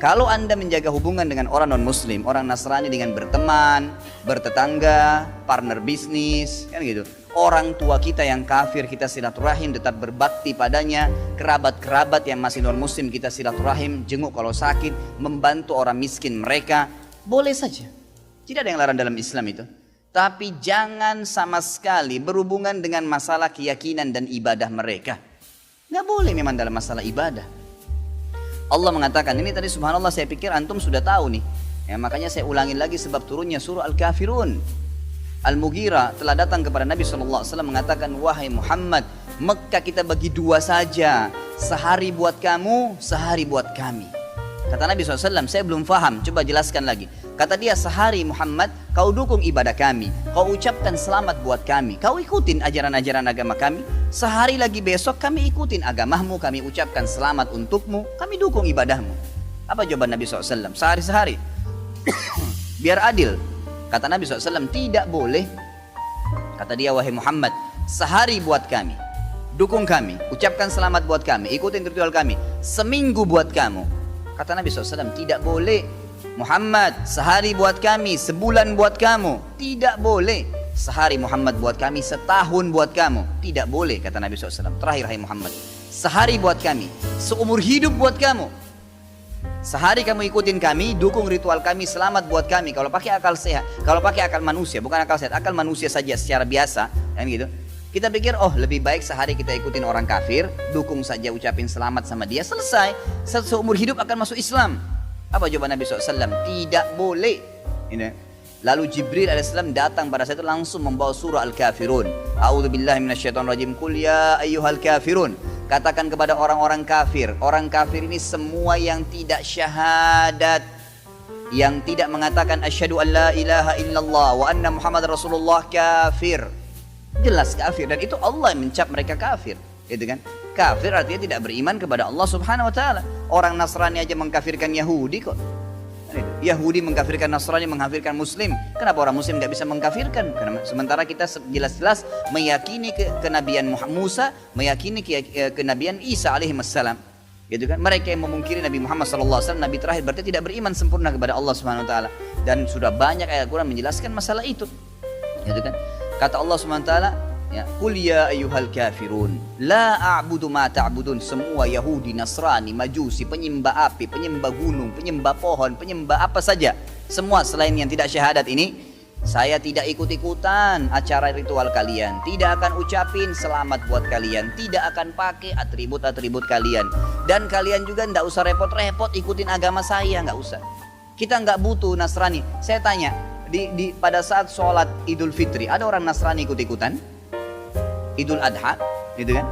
Kalau Anda menjaga hubungan dengan orang non-muslim, orang Nasrani dengan berteman, bertetangga, partner bisnis, kan gitu. Orang tua kita yang kafir kita silaturahim, tetap berbakti padanya. Kerabat-kerabat yang masih non-muslim kita silaturahim, jenguk kalau sakit, membantu orang miskin mereka. Boleh saja. Tidak ada yang larang dalam Islam itu. Tapi jangan sama sekali berhubungan dengan masalah keyakinan dan ibadah mereka. Nggak boleh memang dalam masalah ibadah. Allah mengatakan, ini tadi subhanallah saya pikir antum sudah tahu nih. Ya, makanya saya ulangin lagi sebab turunnya surah Al-Kafirun. Al-Mughirah telah datang kepada Nabi SAW mengatakan, wahai Muhammad, Mekah kita bagi 2 saja. Sehari buat kamu, sehari buat kami. Kata Nabi SAW, saya belum faham, coba jelaskan lagi. Kata dia, sehari Muhammad, kau dukung ibadah kami, kau ucapkan selamat buat kami, kau ikutin ajaran-ajaran agama kami. Sehari lagi besok kami ikutin agamamu, kami ucapkan selamat untukmu, kami dukung ibadahmu. Apa jawaban Nabi SAW? Sehari-sehari. Biar adil. Kata Nabi SAW, tidak boleh. Kata dia, wahai Muhammad, sehari buat kami, dukung kami, ucapkan selamat buat kami, ikutin ritual kami. Seminggu buat kamu. Kata Nabi SAW, tidak boleh. Muhammad, sehari buat kami, sebulan buat kamu. Tidak boleh. Sehari Muhammad buat kami, setahun buat kamu. Tidak boleh, kata Nabi SAW. Terakhir, hai Muhammad, sehari buat kami, seumur hidup buat kamu. Sehari kamu ikutin kami, dukung ritual kami, selamat buat kami. Kalau pakai akal sehat, kalau pakai akal manusia, bukan akal sehat, akal manusia saja secara biasa, kan gitu. Kita pikir, oh lebih baik sehari kita ikutin orang kafir, dukung saja, ucapin selamat sama dia, selesai. Seumur hidup akan masuk Islam. Apa jawaban Nabi SAW? Tidak boleh. Ini. Lalu Jibril AS datang pada saat itu langsung membawa surah Al-Kafirun. A'udzubillahi minasyaitonirrajim. Qul ya ayyuhal kafirun. Katakan kepada orang-orang kafir. Orang kafir ini semua yang tidak syahadat, yang tidak mengatakan asyhadu an la ilaha illallah wa anna Muhammad Rasulullah, kafir. Jelas kafir, dan itu Allah yang mencap mereka kafir. Gitu kan? Kafir artinya tidak beriman kepada Allah Subhanahu wa taala. Orang Nasrani aja mengkafirkan Yahudi kok. Yahudi mengkafirkan Nasrani, mengkafirkan Muslim. Kenapa orang Muslim tidak bisa mengkafirkan? Karena sementara kita jelas-jelas meyakini kenabian Musa, meyakini kenabian Isa alaihi wassalam. Gitu kan? Mereka yang memungkiri Nabi Muhammad SAW, Nabi terakhir, berarti tidak beriman sempurna kepada Allah Subhanahu wa taala. Dan sudah banyak ayat Quran menjelaskan masalah itu. Gitu kan? Kata Allah Subhanahu wa taala, ya, qul ya ayyuhal kafirun la a'budu ma ta'budun. Semua Yahudi, Nasrani, Majusi, penyembah api, penyembah gunung, penyembah pohon, penyembah apa saja, semua selain yang tidak syahadat ini, saya tidak ikut-ikutan acara ritual kalian, tidak akan ucapin selamat buat kalian, tidak akan pakai atribut-atribut kalian, dan kalian juga tidak usah repot-repot ikutin agama saya, nggak usah. Kita nggak butuh Nasrani. Saya tanya, pada saat sholat Idul Fitri ada orang Nasrani ikut-ikutan? Idul Adha, gitu kan?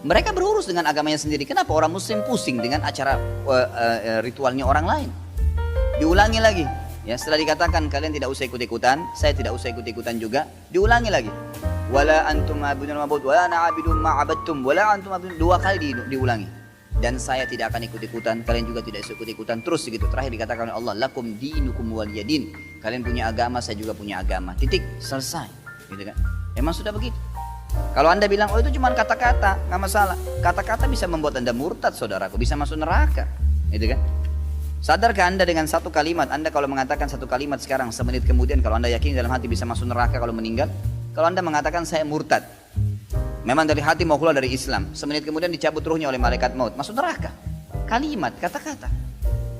Mereka berurus dengan agamanya sendiri. Kenapa orang Muslim pusing dengan acara ritualnya orang lain? Diulangi lagi. Ya, setelah dikatakan kalian tidak usah ikut-ikutan, saya tidak usah ikut-ikutan juga, diulangi lagi. Wala antum ma'budun ma'bud, wala na'abidun ma'abadtum, wala antum ma'budun, 2 kali diulangi. Dan saya tidak akan ikut-ikutan, kalian juga tidak ikut-ikutan, terus begitu. Terakhir dikatakan oleh Allah, lakum dinukum waliyadin. Kalian punya agama, saya juga punya agama. Titik, selesai. Gitu kan? Emang sudah begitu. Kalau Anda bilang, oh itu cuma kata-kata, nggak masalah. Kata-kata bisa membuat Anda murtad, saudaraku, bisa masuk neraka, gitu kan? Sadarkah Anda dengan satu kalimat, Anda kalau mengatakan satu kalimat sekarang, semenit kemudian kalau Anda yakin dalam hati bisa masuk neraka kalau meninggal? Kalau Anda mengatakan saya murtad, memang dari hati mau keluar dari Islam, semenit kemudian dicabut ruhnya oleh malaikat maut, masuk neraka. Kalimat, kata-kata,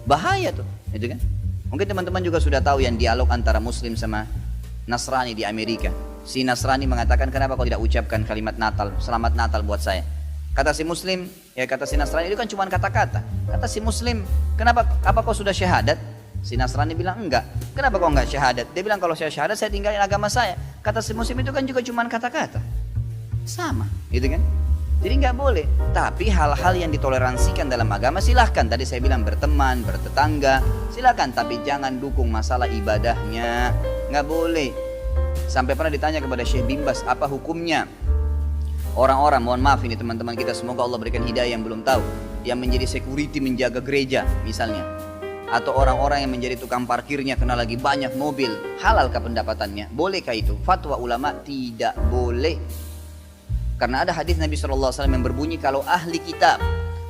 bahaya tuh, gitu kan? Mungkin teman-teman juga sudah tahu yang dialog antara Muslim sama Nasrani di Amerika. Si Nasrani mengatakan, kenapa kau tidak ucapkan kalimat Natal, selamat Natal buat saya? Kata si Muslim, ya kata si Nasrani, itu kan cuma kata-kata. Kata si Muslim, kenapa, apa kau sudah syahadat? Si Nasrani bilang, enggak. Kenapa kau enggak syahadat? Dia bilang, kalau saya syahadat, saya tinggalin agama saya. Kata si Muslim, itu kan juga cuma kata-kata. Sama, gitu kan? Jadi nggak boleh. Tapi hal-hal yang ditoleransikan dalam agama silahkan. Tadi saya bilang berteman, bertetangga, silahkan. Tapi jangan dukung masalah ibadahnya. Nggak boleh. Sampai pernah ditanya kepada Syekh Bimbas, apa hukumnya orang-orang, mohon maaf ini teman-teman kita, semoga Allah berikan hidayah yang belum tahu, yang menjadi security menjaga gereja misalnya, atau orang-orang yang menjadi tukang parkirnya karena lagi banyak mobil, halalkah pendapatannya? Bolehkah itu? Fatwa ulama tidak boleh. Karena ada hadis Nabi SAW yang berbunyi, kalau ahli kitab,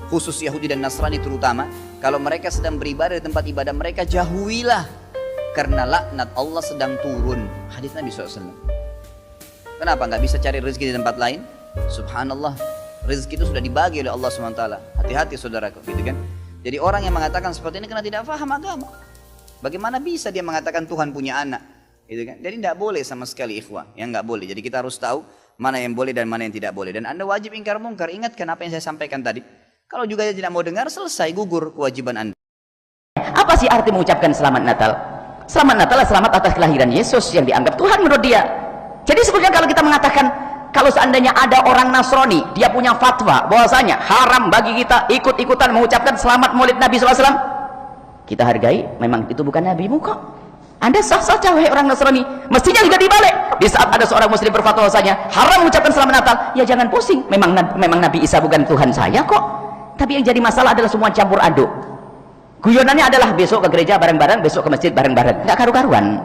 khusus Yahudi dan Nasrani terutama, kalau mereka sedang beribadah di tempat ibadah mereka, jauhilah, karena laknat Allah sedang turun. Hadis Nabi SAW. Kenapa nggak bisa cari rezeki di tempat lain? Subhanallah, rezeki itu sudah dibagi oleh Allah SWT. Hati-hati saudaraku, gitu kan? Jadi orang yang mengatakan seperti ini karena tidak paham agama. Bagaimana bisa dia mengatakan Tuhan punya anak? Gitu kan? Jadi tidak boleh sama sekali ikhwah, yang nggak boleh. Jadi kita harus tahu mana yang boleh dan mana yang tidak boleh. Dan Anda wajib ingkar mungkar. Ingatkan apa yang saya sampaikan tadi. Kalau juga dia tidak mau dengar, selesai, gugur kewajiban Anda. Apa sih arti mengucapkan selamat Natal? Selamat Natal adalah selamat atas kelahiran Yesus yang dianggap Tuhan menurut dia. Jadi sebetulnya kalau kita mengatakan, kalau seandainya ada orang Nasrani, dia punya fatwa bahwasanya haram bagi kita ikut-ikutan mengucapkan selamat Maulid Nabi SAW, kita hargai, memang itu bukan nabimu kok. Anda sah-sah wahai orang Nasrani. Mestinya juga dibalik. Di saat ada seorang Muslim berfatwa bahwasanya haram mengucapkan selamat Natal, ya jangan pusing. Memang Nabi Isa bukan Tuhan saya kok. Tapi yang jadi masalah adalah semua campur aduk. Guyonannya adalah besok ke gereja bareng-bareng, besok ke masjid bareng-bareng. Nggak karu-karuan.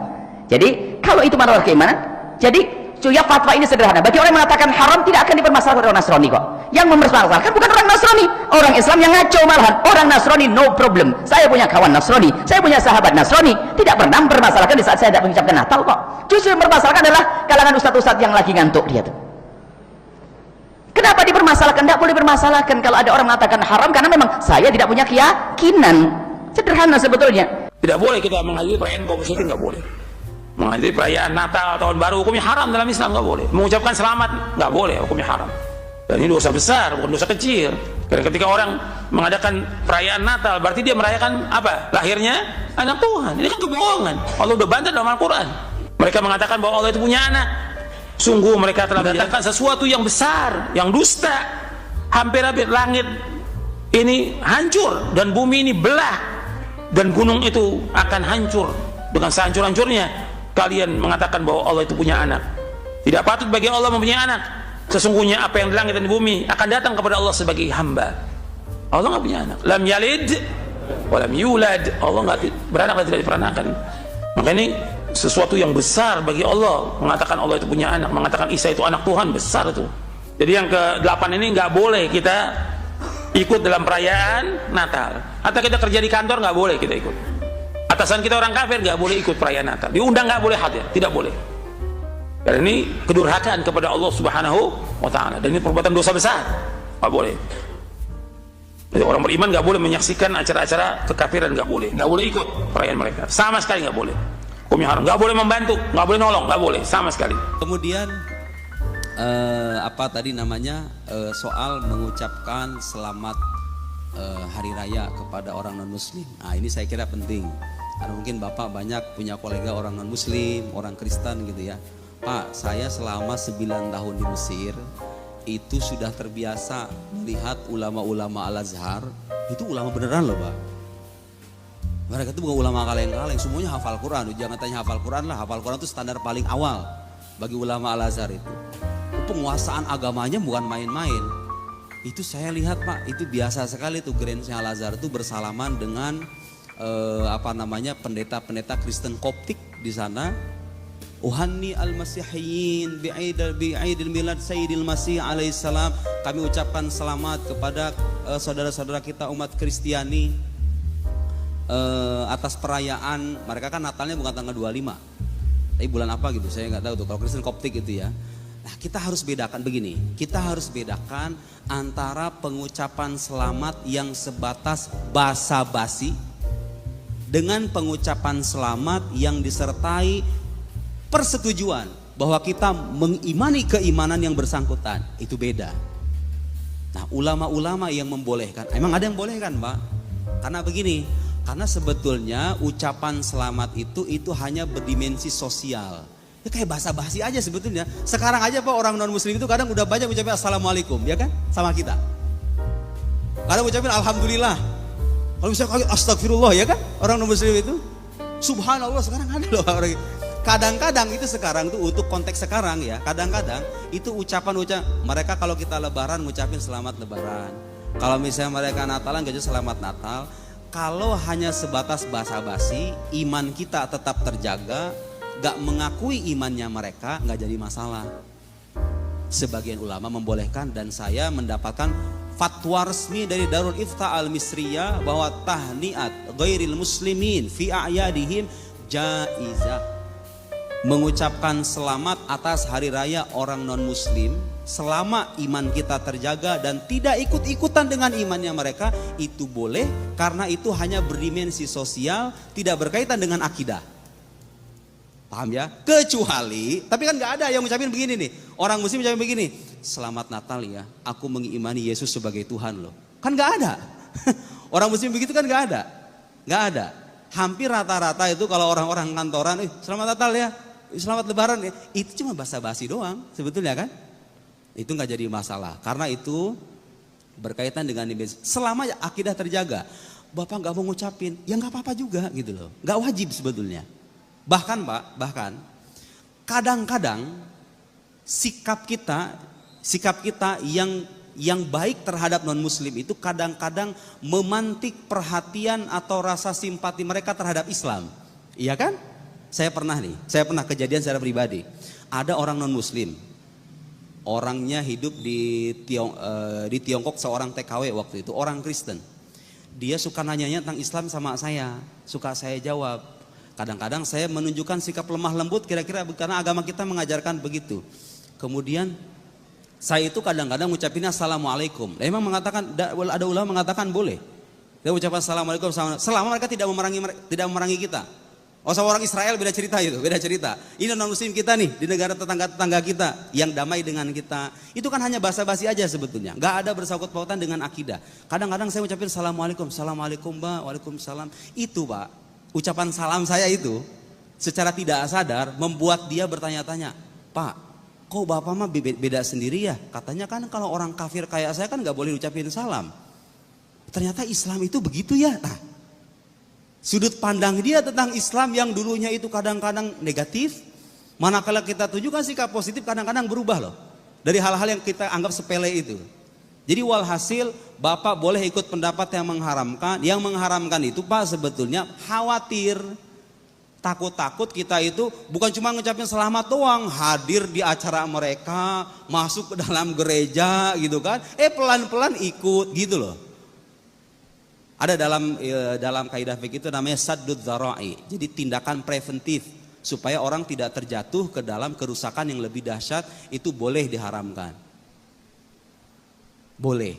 Jadi kalau itu masalah keimanan, jadi ya fatwa ini sederhana. Bagi orang yang mengatakan haram tidak akan dipermasalahkan orang Nasrani kok. Yang mempermasalahkan bukan orang Nasrani, orang Islam yang ngaco malahan. Orang Nasrani no problem. Saya punya kawan Nasrani, saya punya sahabat Nasrani, tidak pernah mempermasalahkan di saat saya tidak mengucapkan Natal kok. Justru yang mempermasalahkan adalah kalangan ustadz-ustadz yang lagi ngantuk dia tuh. Kenapa dipermasalahkan? Tidak boleh dipermasalahkan kalau ada orang mengatakan haram karena memang saya tidak punya keyakinan. Sederhana sebetulnya. Tidak boleh kita menghadiri perayaan kaum muslimin, nggak boleh. Menghadiri perayaan Natal, Tahun Baru, hukumnya haram dalam Islam, nggak boleh. Mengucapkan selamat, nggak boleh, hukumnya haram. Dan ini dosa besar, bukan dosa kecil. Karena ketika orang mengadakan perayaan Natal, berarti dia merayakan apa? Lahirnya anak Tuhan. Ini kan kebohongan. Allah udah bantah dalam Al-Quran. Mereka mengatakan bahwa Allah itu punya anak. Sungguh mereka telah mendatangkan sesuatu yang besar, yang dusta. Hampir-hampir langit ini hancur dan bumi ini belah. Dan gunung itu akan hancur. Dengan sehancur-hancurnya kalian mengatakan bahwa Allah itu punya anak. Tidak patut bagi Allah mempunyai anak. Sesungguhnya apa yang di langit dan di bumi akan datang kepada Allah sebagai hamba. Allah nggak punya anak. Lam yalid wa lam yulad. Allah nggak beranak dan tidak diperanakan. Maka ini sesuatu yang besar bagi Allah, mengatakan Allah itu punya anak, mengatakan Isa itu anak Tuhan, besar itu. Jadi yang ke-8 ini nggak boleh kita ikut dalam perayaan Natal. Atau kita kerja di kantor nggak boleh kita ikut. Atasan kita orang kafir nggak boleh ikut perayaan Natal. Diundang nggak boleh hadir, tidak boleh. Karena ini kedurhakaan kepada Allah Subhanahu wa Ta'ala. Dan ini perbuatan dosa besar, nggak boleh. Jadi orang beriman nggak boleh menyaksikan acara-acara kekafiran, nggak boleh ikut perayaan mereka, sama sekali nggak boleh. Hukumnya haram, nggak boleh membantu, nggak boleh nolong, nggak boleh sama sekali. Kemudian apa tadi namanya soal mengucapkan selamat hari raya kepada orang non muslim. Nah ini saya kira penting. Karena mungkin Bapak banyak punya kolega orang non muslim, orang Kristen gitu ya. Pak, saya selama 9 tahun di Mesir itu sudah terbiasa melihat ulama-ulama Al-Azhar. Itu ulama beneran loh Pak. Mereka itu bukan ulama kaleng-kaleng, semuanya hafal Quran. Jangan tanya hafal Quran lah, hafal Quran itu standar paling awal bagi ulama Al-Azhar itu. Penguasaan agamanya bukan main-main. Itu saya lihat Pak, itu biasa sekali tuh Grand-nya Al-Azhar itu bersalaman dengan pendeta-pendeta Kristen Koptik di sana. Uhanni al-Masihiyin bi'aidil milad Sayyidil Masih alaihissalam. Kami ucapkan selamat kepada saudara-saudara kita umat Kristiani atas perayaan. Mereka kan Natalnya bukan tanggal 25, tapi bulan apa gitu saya nggak tahu tuh kalau Kristen Koptik itu ya. Nah kita harus bedakan begini, kita harus bedakan antara pengucapan selamat yang sebatas basa-basi dengan pengucapan selamat yang disertai persetujuan bahwa kita mengimani keimanan yang bersangkutan. Itu beda. Nah ulama-ulama yang membolehkan, emang ada yang bolehkan Pak? Karena begini, karena sebetulnya ucapan selamat itu hanya berdimensi sosial. Ya kayak basa-basi aja sebetulnya. Sekarang aja Pak orang non muslim itu kadang udah banyak ucapin assalamualaikum ya kan sama kita. Kadang ucapin alhamdulillah. Kalau misalnya astagfirullah ya kan orang non muslim itu. Subhanallah sekarang ada loh orang. Kadang-kadang itu sekarang tuh untuk konteks sekarang ya. Kadang-kadang itu ucapan mereka kalau kita lebaran ngucapin selamat lebaran. Kalau misalnya mereka Natalan gak selamat Natal. Kalau hanya sebatas basa-basi, iman kita tetap terjaga. Gak mengakui imannya mereka gak jadi masalah. Sebagian ulama membolehkan dan saya mendapatkan fatwa resmi dari Darul Ifta Al-Misriyah bahwa tahniat ghairil muslimin fi a'yadihim jaizah. Mengucapkan selamat atas hari raya orang non muslim selama iman kita terjaga dan tidak ikut-ikutan dengan imannya mereka, itu boleh karena itu hanya berdimensi sosial, tidak berkaitan dengan akidah. Paham ya? Kecuali, tapi kan gak ada yang ngucapin begini nih, orang muslim ngucapin begini, selamat Natal ya, aku mengimani Yesus sebagai Tuhan loh. Kan gak ada. Orang muslim begitu kan gak ada. Gak ada. Hampir rata-rata itu kalau orang-orang kantoran, selamat Natal ya, selamat lebaran ya, itu cuma basa-basi doang sebetulnya kan. Itu gak jadi masalah karena itu berkaitan dengan selama akidah terjaga. Bapak gak mau ngucapin, ya gak apa-apa juga gitu loh, gak wajib sebetulnya. Bahkan Pak, kadang-kadang sikap kita yang baik terhadap non muslim itu kadang-kadang memantik perhatian atau rasa simpati mereka terhadap Islam. Iya kan? Saya pernah kejadian secara pribadi. Ada orang non muslim, orangnya hidup di Tiongkok, seorang TKW waktu itu, orang Kristen. Dia suka nanyanya tentang Islam sama saya, suka saya jawab. Kadang-kadang saya menunjukkan sikap lemah lembut kira-kira karena agama kita mengajarkan begitu. Kemudian saya itu kadang-kadang ngucapinnya assalamualaikum. Memang mengatakan ada ulama mengatakan boleh. Dia ucapan assalamualaikum selama mereka tidak memerangi kita. Oh sama orang Israel beda cerita itu, beda cerita. Ini non muslim kita nih di negara tetangga kita yang damai dengan kita. Itu kan hanya basa-basi aja sebetulnya. Gak ada bersangkut pautan dengan akidah. Kadang-kadang saya ucapin assalamualaikum, assalamualaikum Mbak, waalaikumsalam. Itu Pak, ucapan salam saya itu secara tidak sadar membuat dia bertanya-tanya, Pak, kok Bapak mah beda sendiri ya? Katanya kan kalau orang kafir kayak saya kan gak boleh ucapin salam. Ternyata Islam itu begitu ya. Nah, sudut pandang dia tentang Islam yang dulunya itu kadang-kadang negatif, manakala kita tunjukkan sikap positif kadang-kadang berubah loh. Dari hal-hal yang kita anggap sepele itu. Jadi walhasil Bapak boleh ikut pendapat yang mengharamkan. Yang mengharamkan itu Pak sebetulnya khawatir, takut-takut kita itu bukan cuma ngucapin selamat doang, hadir di acara mereka, masuk ke dalam gereja gitu kan, pelan-pelan ikut gitu loh. Ada dalam kaidah fikih itu namanya saddud dzara'i. Jadi tindakan preventif supaya orang tidak terjatuh ke dalam kerusakan yang lebih dahsyat, itu boleh diharamkan. Boleh.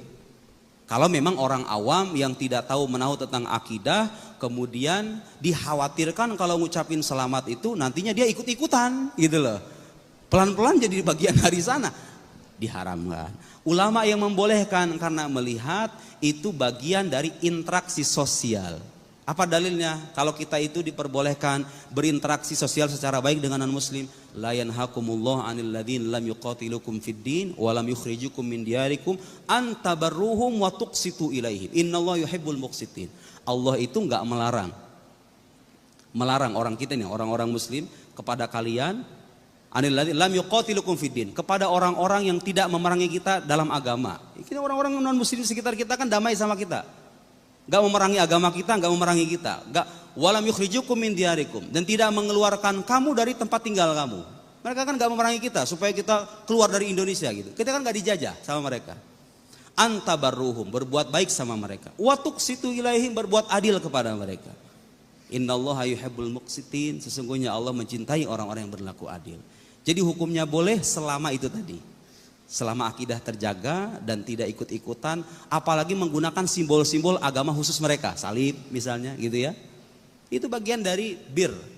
Kalau memang orang awam yang tidak tahu menahu tentang akidah, kemudian dikhawatirkan kalau ngucapin selamat itu nantinya dia ikut-ikutan gitu loh. Pelan-pelan jadi bagian dari sana, diharamkan. Ulama yang membolehkan karena melihat itu bagian dari interaksi sosial. Apa dalilnya? Kalau kita itu diperbolehkan berinteraksi sosial secara baik dengan non-muslim. La yanhakumullahu 'anil ladzina lam yuqatilukum fid din wa lam yukhrijukum min diyarikum an tabarruhum wa tuqsitu ilaihim. Innallaha yuhibbul muqsitin. Allah itu enggak melarang orang kita nih, orang-orang muslim kepada kalian anil ladzina lam yuqatilukum fid din, kepada orang-orang yang tidak memerangi kita dalam agama. Kita orang-orang non-muslim sekitar kita kan damai sama kita. Gak memerangi agama kita, gak memerangi kita. Gak walam yukhrijukum min diyarikum, dan tidak mengeluarkan kamu dari tempat tinggal kamu. Mereka kan gak memerangi kita supaya kita keluar dari Indonesia gitu. Kita kan gak dijajah sama mereka. Antabarruhum, berbuat baik sama mereka. Wa tuqsitu ilaihim, berbuat adil kepada mereka. Innallaha yuhibbul muqsitin, sesungguhnya Allah mencintai orang-orang yang berlaku adil. Jadi hukumnya boleh selama itu tadi. Selama akidah terjaga dan tidak ikut-ikutan, apalagi menggunakan simbol-simbol agama khusus mereka, salib misalnya gitu ya. Itu bagian dari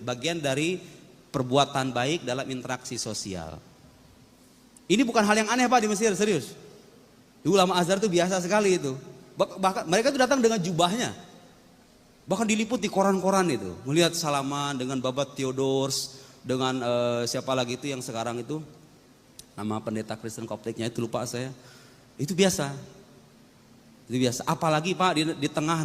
bagian dari perbuatan baik dalam interaksi sosial. Ini bukan hal yang aneh Pak di Mesir, serius. Di ulama Azhar itu biasa sekali itu. Bahkan mereka itu datang dengan jubahnya. Bahkan diliput di koran-koran itu. Melihat salaman dengan Babat Theodors, dengan siapa lagi itu yang sekarang itu, nama pendeta Kristen Koptiknya itu lupa saya. Itu biasa. Itu biasa. Apalagi Pak di tengah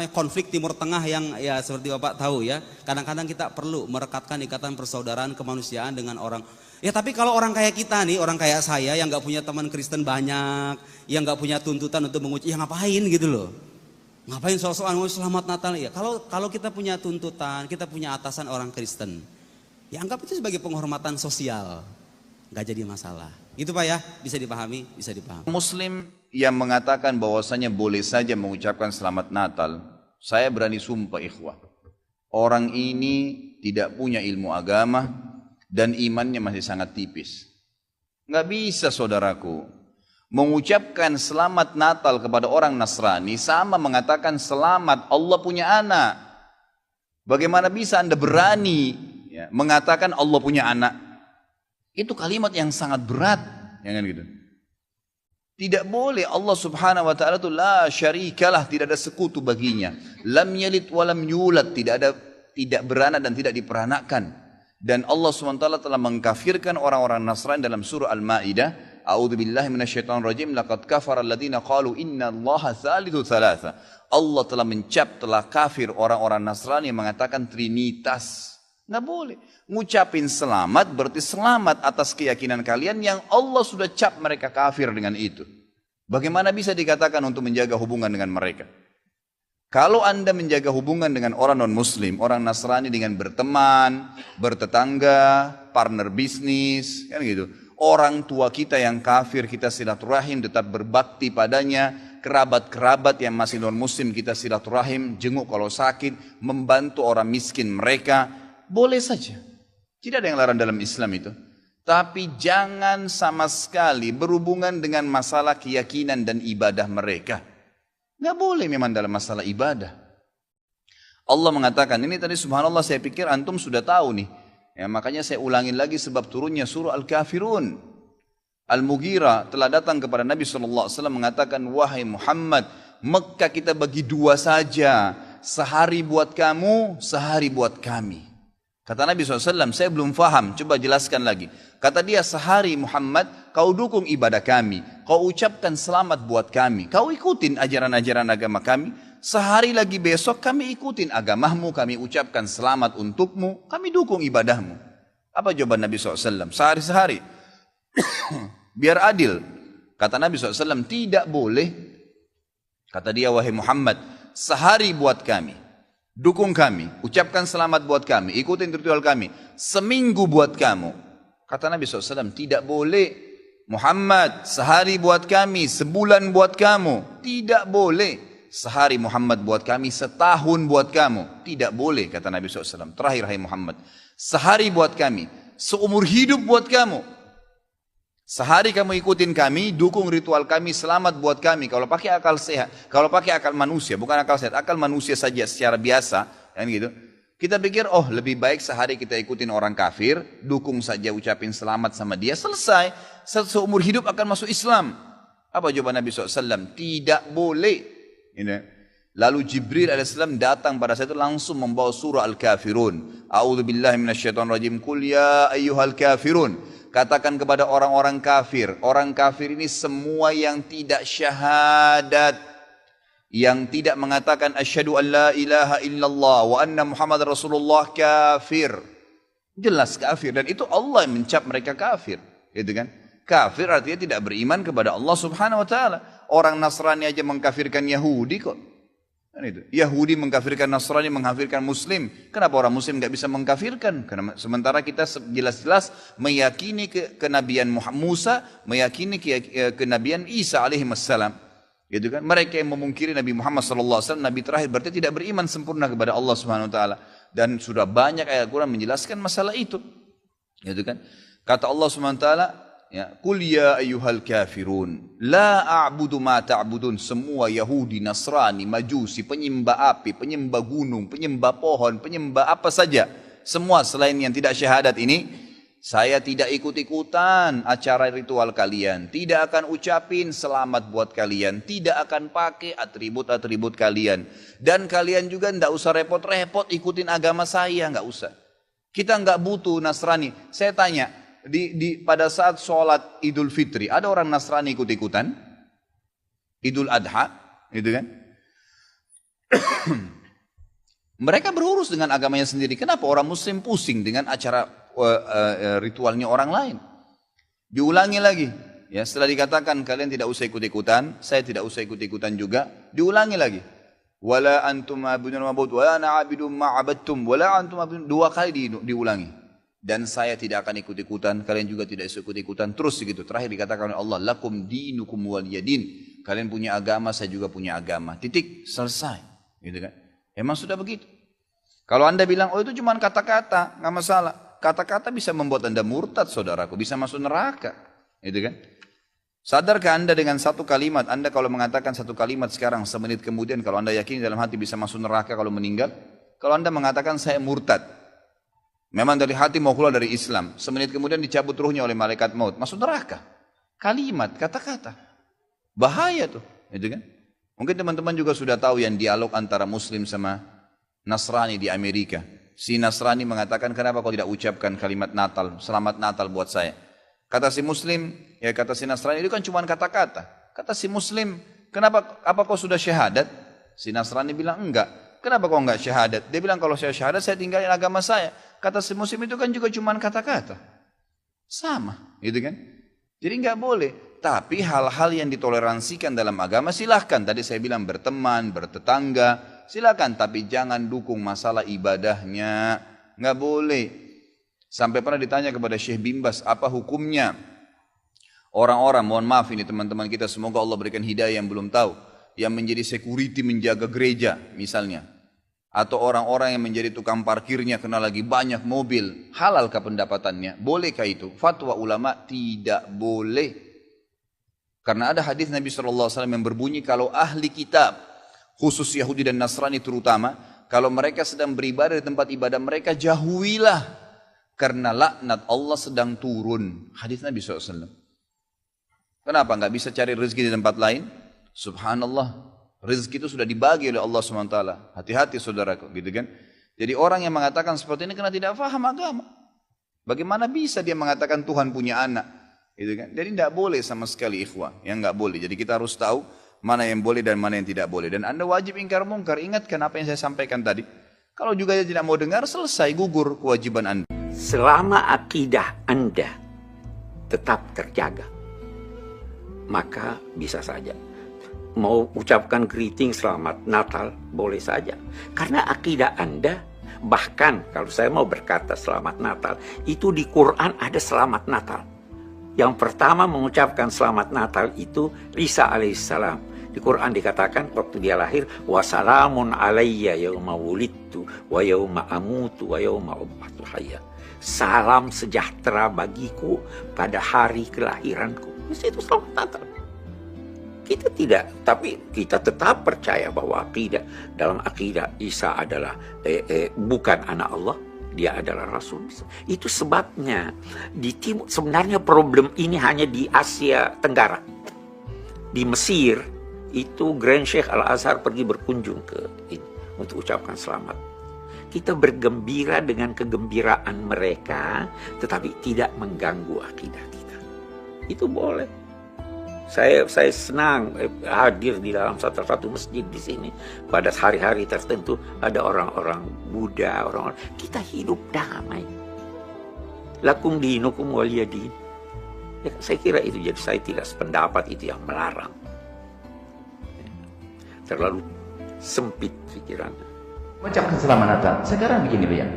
konflik Timur Tengah yang ya seperti Bapak tahu ya. Kadang-kadang kita perlu merekatkan ikatan persaudaraan kemanusiaan dengan orang. Ya tapi kalau orang kayak kita nih, orang kayak saya yang nggak punya teman Kristen banyak, yang nggak punya tuntutan untuk mengucap, ya ngapain gitu loh. Ngapain soal-soal selamat Natal ya. Kalau kita punya tuntutan, kita punya atasan orang Kristen, ya anggap itu sebagai penghormatan sosial. Gak jadi masalah. Gitu Pak ya, bisa dipahami, bisa dipahami. Muslim yang mengatakan bahwasanya boleh saja mengucapkan selamat Natal, saya berani sumpah ikhwah, orang ini tidak punya ilmu agama dan imannya masih sangat tipis. Gak bisa saudaraku mengucapkan selamat Natal kepada orang Nasrani sama mengatakan selamat Allah punya anak. Bagaimana bisa Anda berani ya, mengatakan Allah punya anak? Itu kalimat yang sangat berat, ya kan gitu. Tidak boleh. Allah Subhanahu wa taala itu la syarikalah, tidak ada sekutu baginya. Lam yalid wa lam yulad, tidak beranak dan tidak diperanakkan. Dan Allah Subhanahu wa taala telah mengkafirkan orang-orang Nasrani dalam surah Al-Maidah, a'udzubillahi minasyaitonir rajim, laqad kafara alladziina qalu innallaha tsalitsu tsalatsa. Allah telah kafir orang-orang Nasrani yang mengatakan trinitas. Nggak boleh. Ngucapin selamat berarti selamat atas keyakinan kalian yang Allah sudah cap mereka kafir dengan itu. Bagaimana bisa dikatakan untuk menjaga hubungan dengan mereka? Kalau Anda menjaga hubungan dengan orang non-muslim, orang Nasrani dengan berteman, bertetangga, partner bisnis, kan gitu. Orang tua kita yang kafir kita silaturahim, tetap berbakti padanya. Kerabat-kerabat yang masih non-muslim kita silaturahim, jenguk kalau sakit, membantu orang miskin mereka. Boleh saja. Tidak ada yang larang dalam Islam itu. Tapi jangan sama sekali berhubungan dengan masalah keyakinan dan ibadah mereka. Nggak boleh memang dalam masalah ibadah. Allah mengatakan, ini tadi subhanallah saya pikir antum sudah tahu nih. Ya, makanya saya ulangin lagi sebab turunnya surah Al-Kafirun. Al-Mughirah telah datang kepada Nabi SAW mengatakan, wahai Muhammad, Mekah kita bagi dua saja. Sehari buat kamu, sehari buat kami. Kata Nabi SAW, saya belum faham, coba jelaskan lagi. Kata dia, sehari Muhammad, kau dukung ibadah kami. Kau ucapkan selamat buat kami. Kau ikutin ajaran-ajaran agama kami. Sehari lagi besok kami ikutin agamamu, kami ucapkan selamat untukmu. Kami dukung ibadahmu. Apa jawaban Nabi SAW? Sehari-sehari. Biar adil. Kata Nabi SAW, tidak boleh. Kata dia, wahai Muhammad, sehari buat kami. Dukung kami, ucapkan selamat buat kami, ikutin ritual kami. Seminggu buat kamu. Kata Nabi SAW, tidak boleh. Muhammad, sehari buat kami, sebulan buat kamu. Tidak boleh. Sehari Muhammad buat kami, setahun buat kamu. Tidak boleh, kata Nabi SAW. Terakhir, hai Muhammad, sehari buat kami, seumur hidup buat kamu. Sehari kamu ikutin kami, dukung ritual kami, selamat buat kami. Kalau pakai akal sehat, kalau pakai akal manusia, bukan akal sehat, akal manusia saja secara biasa, kan gitu. Kita pikir, oh lebih baik sehari kita ikutin orang kafir, dukung saja, ucapin selamat sama dia, selesai. Seumur hidup akan masuk Islam. Apa jawaban Nabi SAW? Tidak boleh. Lalu Jibril alaihissalam datang pada saat itu langsung membawa surah Al-Kafirun. A'udzubillahi minasyaitonirrajim. Qul ya ayyuhal kafirun. Katakan kepada orang-orang kafir. Orang kafir ini semua yang tidak syahadat, yang tidak mengatakan asyhadu an la ilaha illallah wa anna Muhammad Rasulullah, kafir. Jelas kafir, dan itu Allah yang mencap mereka kafir, gitu kan? Kafir artinya tidak beriman kepada Allah Subhanahu wa taala. Orang Nasrani aja mengkafirkan Yahudi kok. Kan itu. Yahudi mengkafirkan Nasrani, mengkafirkan Muslim. Kenapa orang Muslim nggak bisa mengkafirkan? Karena sementara kita jelas-jelas meyakini kenabian Musa, meyakini kenabian Isa alaihi wassalam. Gitu kan? Mereka yang memungkiri Nabi Muhammad SAW, Nabi terakhir, berarti tidak beriman sempurna kepada Allah Subhanahu wa taala. Dan sudah banyak ayat Quran menjelaskan masalah itu. Gitu kan? Kata Allah Subhanahu wa taala, ya, Qul ya ayyuhal kafirun la a'budu ma ta'budun. Semua Yahudi, Nasrani, Majusi, penyembah api, penyembah gunung, penyembah pohon, penyembah apa saja, semua selain yang tidak syahadat ini, saya tidak ikut-ikutan acara ritual kalian, tidak akan ucapin selamat buat kalian, tidak akan pakai atribut-atribut kalian, dan kalian juga tidak usah repot-repot ikutin agama saya, nggak usah. Kita nggak butuh Nasrani. Saya tanya, pada saat sholat Idul Fitri, ada orang Nasrani ikut-ikutan? Idul Adha, gitu kan? Mereka berurus dengan agamanya sendiri. Kenapa orang Muslim pusing dengan acara ritualnya orang lain? Diulangi lagi. Ya, setelah dikatakan kalian tidak usah ikut-ikutan, saya tidak usah ikut-ikutan juga, diulangi lagi. Wala antum ma'budun ma'bud, wala na'abidum ma'abadtum, wala antum ma'budun. 2 kali diulangi. Dan saya tidak akan ikut-ikutan, kalian juga tidak ikut-ikutan, terus begitu. Terakhir dikatakan oleh Allah, lakum dinukum waliyadin. Kalian punya agama, saya juga punya agama. Titik, selesai. Gitu kan? Emang sudah begitu. Kalau Anda bilang, oh itu cuma kata-kata, nggak masalah. Kata-kata bisa membuat Anda murtad, saudaraku, bisa masuk neraka. Gitu kan? Sadarkah Anda dengan satu kalimat, Anda kalau mengatakan satu kalimat sekarang, semenit kemudian kalau Anda yakin dalam hati bisa masuk neraka kalau meninggal? Kalau Anda mengatakan saya murtad, memang dari hati mau keluar dari Islam, semenit kemudian dicabut ruhnya oleh malaikat maut, masuk neraka. Kalimat, kata-kata. Bahaya tuh, gitu kan? Mungkin teman-teman juga sudah tahu yang dialog antara Muslim sama Nasrani di Amerika. Si Nasrani mengatakan, kenapa kau tidak ucapkan kalimat Natal, selamat Natal buat saya? Kata si Muslim, ya kata si Nasrani, itu kan cuma kata-kata. Kata si Muslim, kenapa, apa kau sudah syahadat? Si Nasrani bilang, enggak. Kenapa kau enggak syahadat? Dia bilang, kalau saya syahadat, saya tinggalin agama saya. Kata si Muslim, itu kan juga cuma kata-kata. Sama, gitu kan? Jadi enggak boleh. Tapi hal-hal yang ditoleransikan dalam agama silahkan. Tadi saya bilang berteman, bertetangga, silahkan. Tapi jangan dukung masalah ibadahnya. Enggak boleh. Sampai pernah ditanya kepada Syekh bin Baz, apa hukumnya orang-orang, mohon maaf ini teman-teman kita, semoga Allah berikan hidayah yang belum tahu, yang menjadi security menjaga gereja misalnya, atau orang-orang yang menjadi tukang parkirnya karena lagi banyak mobil, halalkah pendapatannya? Bolehkah itu? Fatwa ulama tidak boleh. Karena ada hadis Nabi SAW yang berbunyi, kalau ahli kitab, khusus Yahudi dan Nasrani terutama, kalau mereka sedang beribadah di tempat ibadah mereka, jauhilah. Karena laknat Allah sedang turun. Hadis Nabi SAW. Kenapa nggak bisa cari rezeki di tempat lain? Subhanallah. Rezeki itu sudah dibagi oleh Allah SWT. Hati-hati saudaraku, gitu kan? Jadi orang yang mengatakan seperti ini karena tidak faham agama. Bagaimana bisa dia mengatakan Tuhan punya anak? Gitu kan? Jadi tidak boleh sama sekali ikhwah. Yang nggak boleh. Jadi kita harus tahu mana yang boleh dan mana yang tidak boleh. Dan Anda wajib ingkar mungkar. Ingatkan apa yang saya sampaikan tadi. Kalau juga dia tidak mau dengar, selesai, gugur kewajiban Anda. Selama akidah Anda tetap terjaga, maka bisa saja. Mau ucapkan greeting selamat Natal, boleh saja. Karena akidah Anda, bahkan kalau saya mau berkata selamat Natal, itu di Quran ada selamat Natal. Yang pertama mengucapkan selamat Natal itu Isa alaihissalam. Di Quran dikatakan waktu dia lahir, wassalamun alayya yauma wulidtu wa yauma amutu wa yauma ub'atsu hayya. Salam sejahtera bagiku pada hari kelahiranku. Itu selamat Natal. Kita tidak, tapi kita tetap percaya bahwa dalam akidah Isa adalah bukan anak Allah, dia adalah Rasul. Itu sebabnya di timur, sebenarnya problem ini hanya di Asia Tenggara. Di Mesir Itu Grand Sheikh Al-Azhar pergi berkunjung ke ini untuk ucapkan selamat. Kita bergembira dengan kegembiraan mereka, tetapi tidak mengganggu akidah kita. Itu boleh. Saya senang hadir di dalam satu masjid di sini pada hari-hari tertentu ada orang-orang Buddha, orang-orang kita hidup damai. Lakum dinukum waliyadin. Ya, saya kira itu, jadi saya tidak sependapat itu yang melarang. Terlalu sempit pikirannya. Mengucapkan selamat Natal. Sekarang begini loh ya.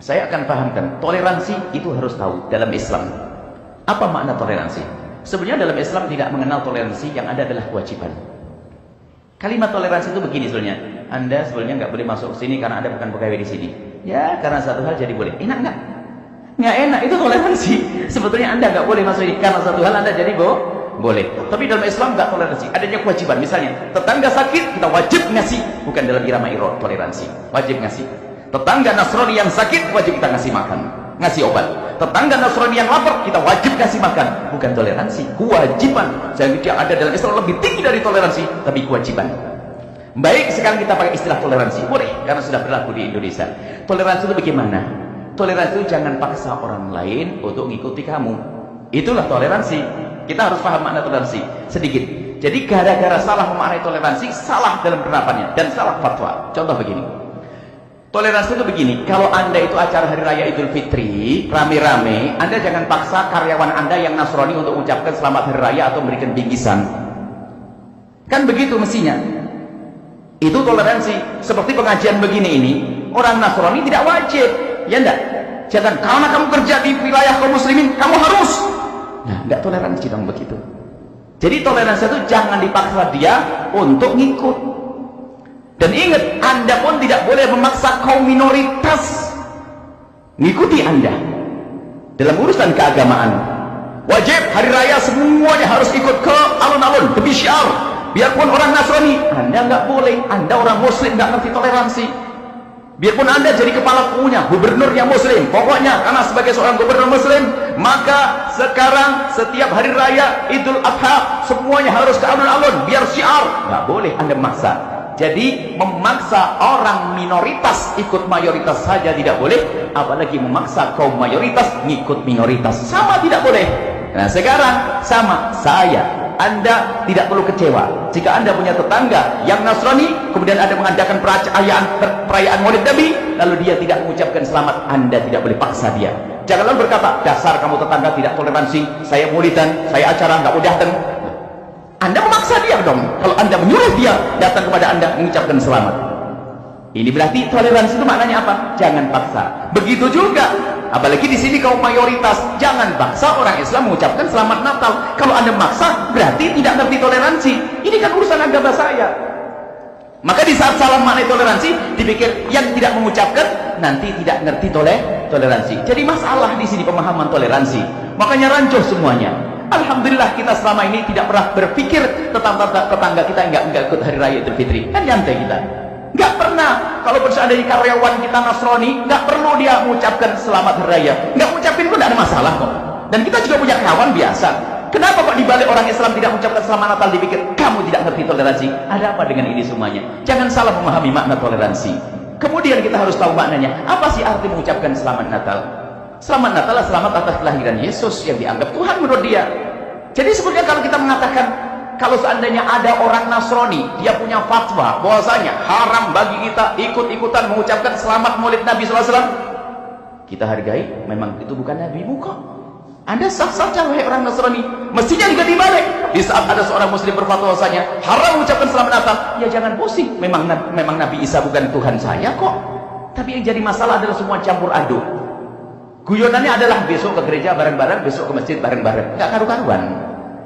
Saya akan pahamkan, toleransi itu harus tahu dalam Islam. Apa makna toleransi? Sebenarnya dalam Islam tidak mengenal toleransi, yang ada adalah kewajiban. Kalimat toleransi itu begini sebenarnya. Anda sebenarnya nggak boleh masuk ke sini karena Anda bukan pegawai di sini. Ya, karena satu hal jadi boleh. Enak nggak? Nggak enak, itu toleransi. Sebetulnya Anda nggak boleh masuk ini karena satu hal Anda jadi boleh. Tapi dalam Islam nggak toleransi, adanya kewajiban. Misalnya, tetangga sakit, kita wajib ngasih. Bukan dalam irama irod, toleransi. Wajib ngasih. Tetangga Nasrani yang sakit, wajib kita ngasih makan, ngasih obat. Tetangga Nasrani yang lapar, kita wajib kasih makan. Bukan toleransi, kewajiban. Jadi yang ada dalam Islam lebih tinggi dari toleransi, tapi kewajiban. Baik, sekarang kita pakai istilah toleransi. Boleh, karena sudah berlaku di Indonesia. Toleransi itu bagaimana? Toleransi itu jangan paksa orang lain untuk mengikuti kamu. Itulah toleransi. Kita harus paham makna toleransi sedikit. Jadi gara-gara salah memaknai toleransi, salah dalam penerapannya dan salah fatwa. Contoh begini. Toleransi itu begini, kalau Anda itu acara Hari Raya Idul Fitri, rame-rame, Anda jangan paksa karyawan Anda yang Nasrani untuk mengucapkan selamat Hari Raya atau memberikan bingkisan. Kan begitu mestinya. Itu toleransi. Seperti pengajian begini ini, orang Nasrani tidak wajib. Ya enggak? Jangan, karena kamu kerja di wilayah kaum muslimin, kamu harus. Nah, enggak toleransi dong begitu. Jadi toleransi itu jangan dipaksa dia untuk ngikut. Dan ingat, Anda pun tidak boleh memaksa kaum minoritas ngikuti Anda dalam urusan keagamaan. Wajib hari raya semuanya harus ikut ke alun-alun, ke syiar. Biarpun orang Nasrani, Anda nggak boleh. Anda orang Muslim nggak ngerti toleransi. Biarpun Anda jadi kepala punya gubernur yang Muslim, pokoknya karena sebagai seorang gubernur Muslim, maka sekarang setiap hari raya Idul Adha semuanya harus ke alun-alun, biar syiar. Nggak boleh Anda memaksa. Jadi memaksa orang minoritas ikut mayoritas saja tidak boleh, apalagi memaksa kaum mayoritas ngikut minoritas, sama tidak boleh. Nah sekarang sama saya, Anda tidak perlu kecewa jika Anda punya tetangga yang Nasrani, kemudian Anda mengadakan perayaan Maulid Nabi, lalu dia tidak mengucapkan selamat. Anda tidak boleh paksa dia. Jangan lalu berkata, dasar kamu tetangga tidak toleransi, saya maulidan, saya acara nggak mau datang. Anda memaksa dia dong. Kalau Anda menyuruh dia datang kepada Anda mengucapkan selamat. Ini berarti toleransi itu maknanya apa? Jangan paksa. Begitu juga, apalagi di sini kaum mayoritas, jangan paksa orang Islam mengucapkan selamat Natal. Kalau Anda memaksa, berarti tidak ngerti toleransi. Ini kan urusan agama saya. Maka di saat salah maknai toleransi, dipikir yang tidak mengucapkan nanti tidak ngerti toleransi. Jadi masalah di sini pemahaman toleransi. Makanya rancuh semuanya. Alhamdulillah kita selama ini tidak pernah berpikir tentang tetangga kita enggak ikut Hari Raya Idul Fitri. Kan nyantai kita. Enggak pernah. Kalau seandainya karyawan kita Nasrani, enggak perlu dia mengucapkan selamat Hari Raya. Enggak mengucapin pun enggak ada masalah kok. Dan kita juga punya kawan biasa. Kenapa kok dibalik orang Islam tidak mengucapkan selamat Natal dipikir kamu tidak ngerti toleransi? Ada apa dengan ini semuanya? Jangan salah memahami makna toleransi. Kemudian kita harus tahu maknanya. Apa sih arti mengucapkan selamat Natal? Selamat Natal, selamat atas kelahiran Yesus yang dianggap Tuhan menurut dia. Jadi sebenarnya kalau kita mengatakan, kalau seandainya ada orang Nasrani, dia punya fatwa bahwasanya haram bagi kita ikut-ikutan mengucapkan selamat Maulid Nabi SAW, kita hargai. Memang itu bukan Nabimu kok. Anda sah saja wahai orang Nasrani. Mestinya juga dibalik. Di saat ada seorang Muslim berfatwa bahwasanya haram mengucapkan selamat Natal, ya jangan pusing. Memang Nabi Isa bukan Tuhan saya kok. Tapi yang jadi masalah adalah semua campur aduk. Guyonannya adalah besok ke gereja bareng-bareng, besok ke masjid bareng-bareng. Nggak karu-karuan.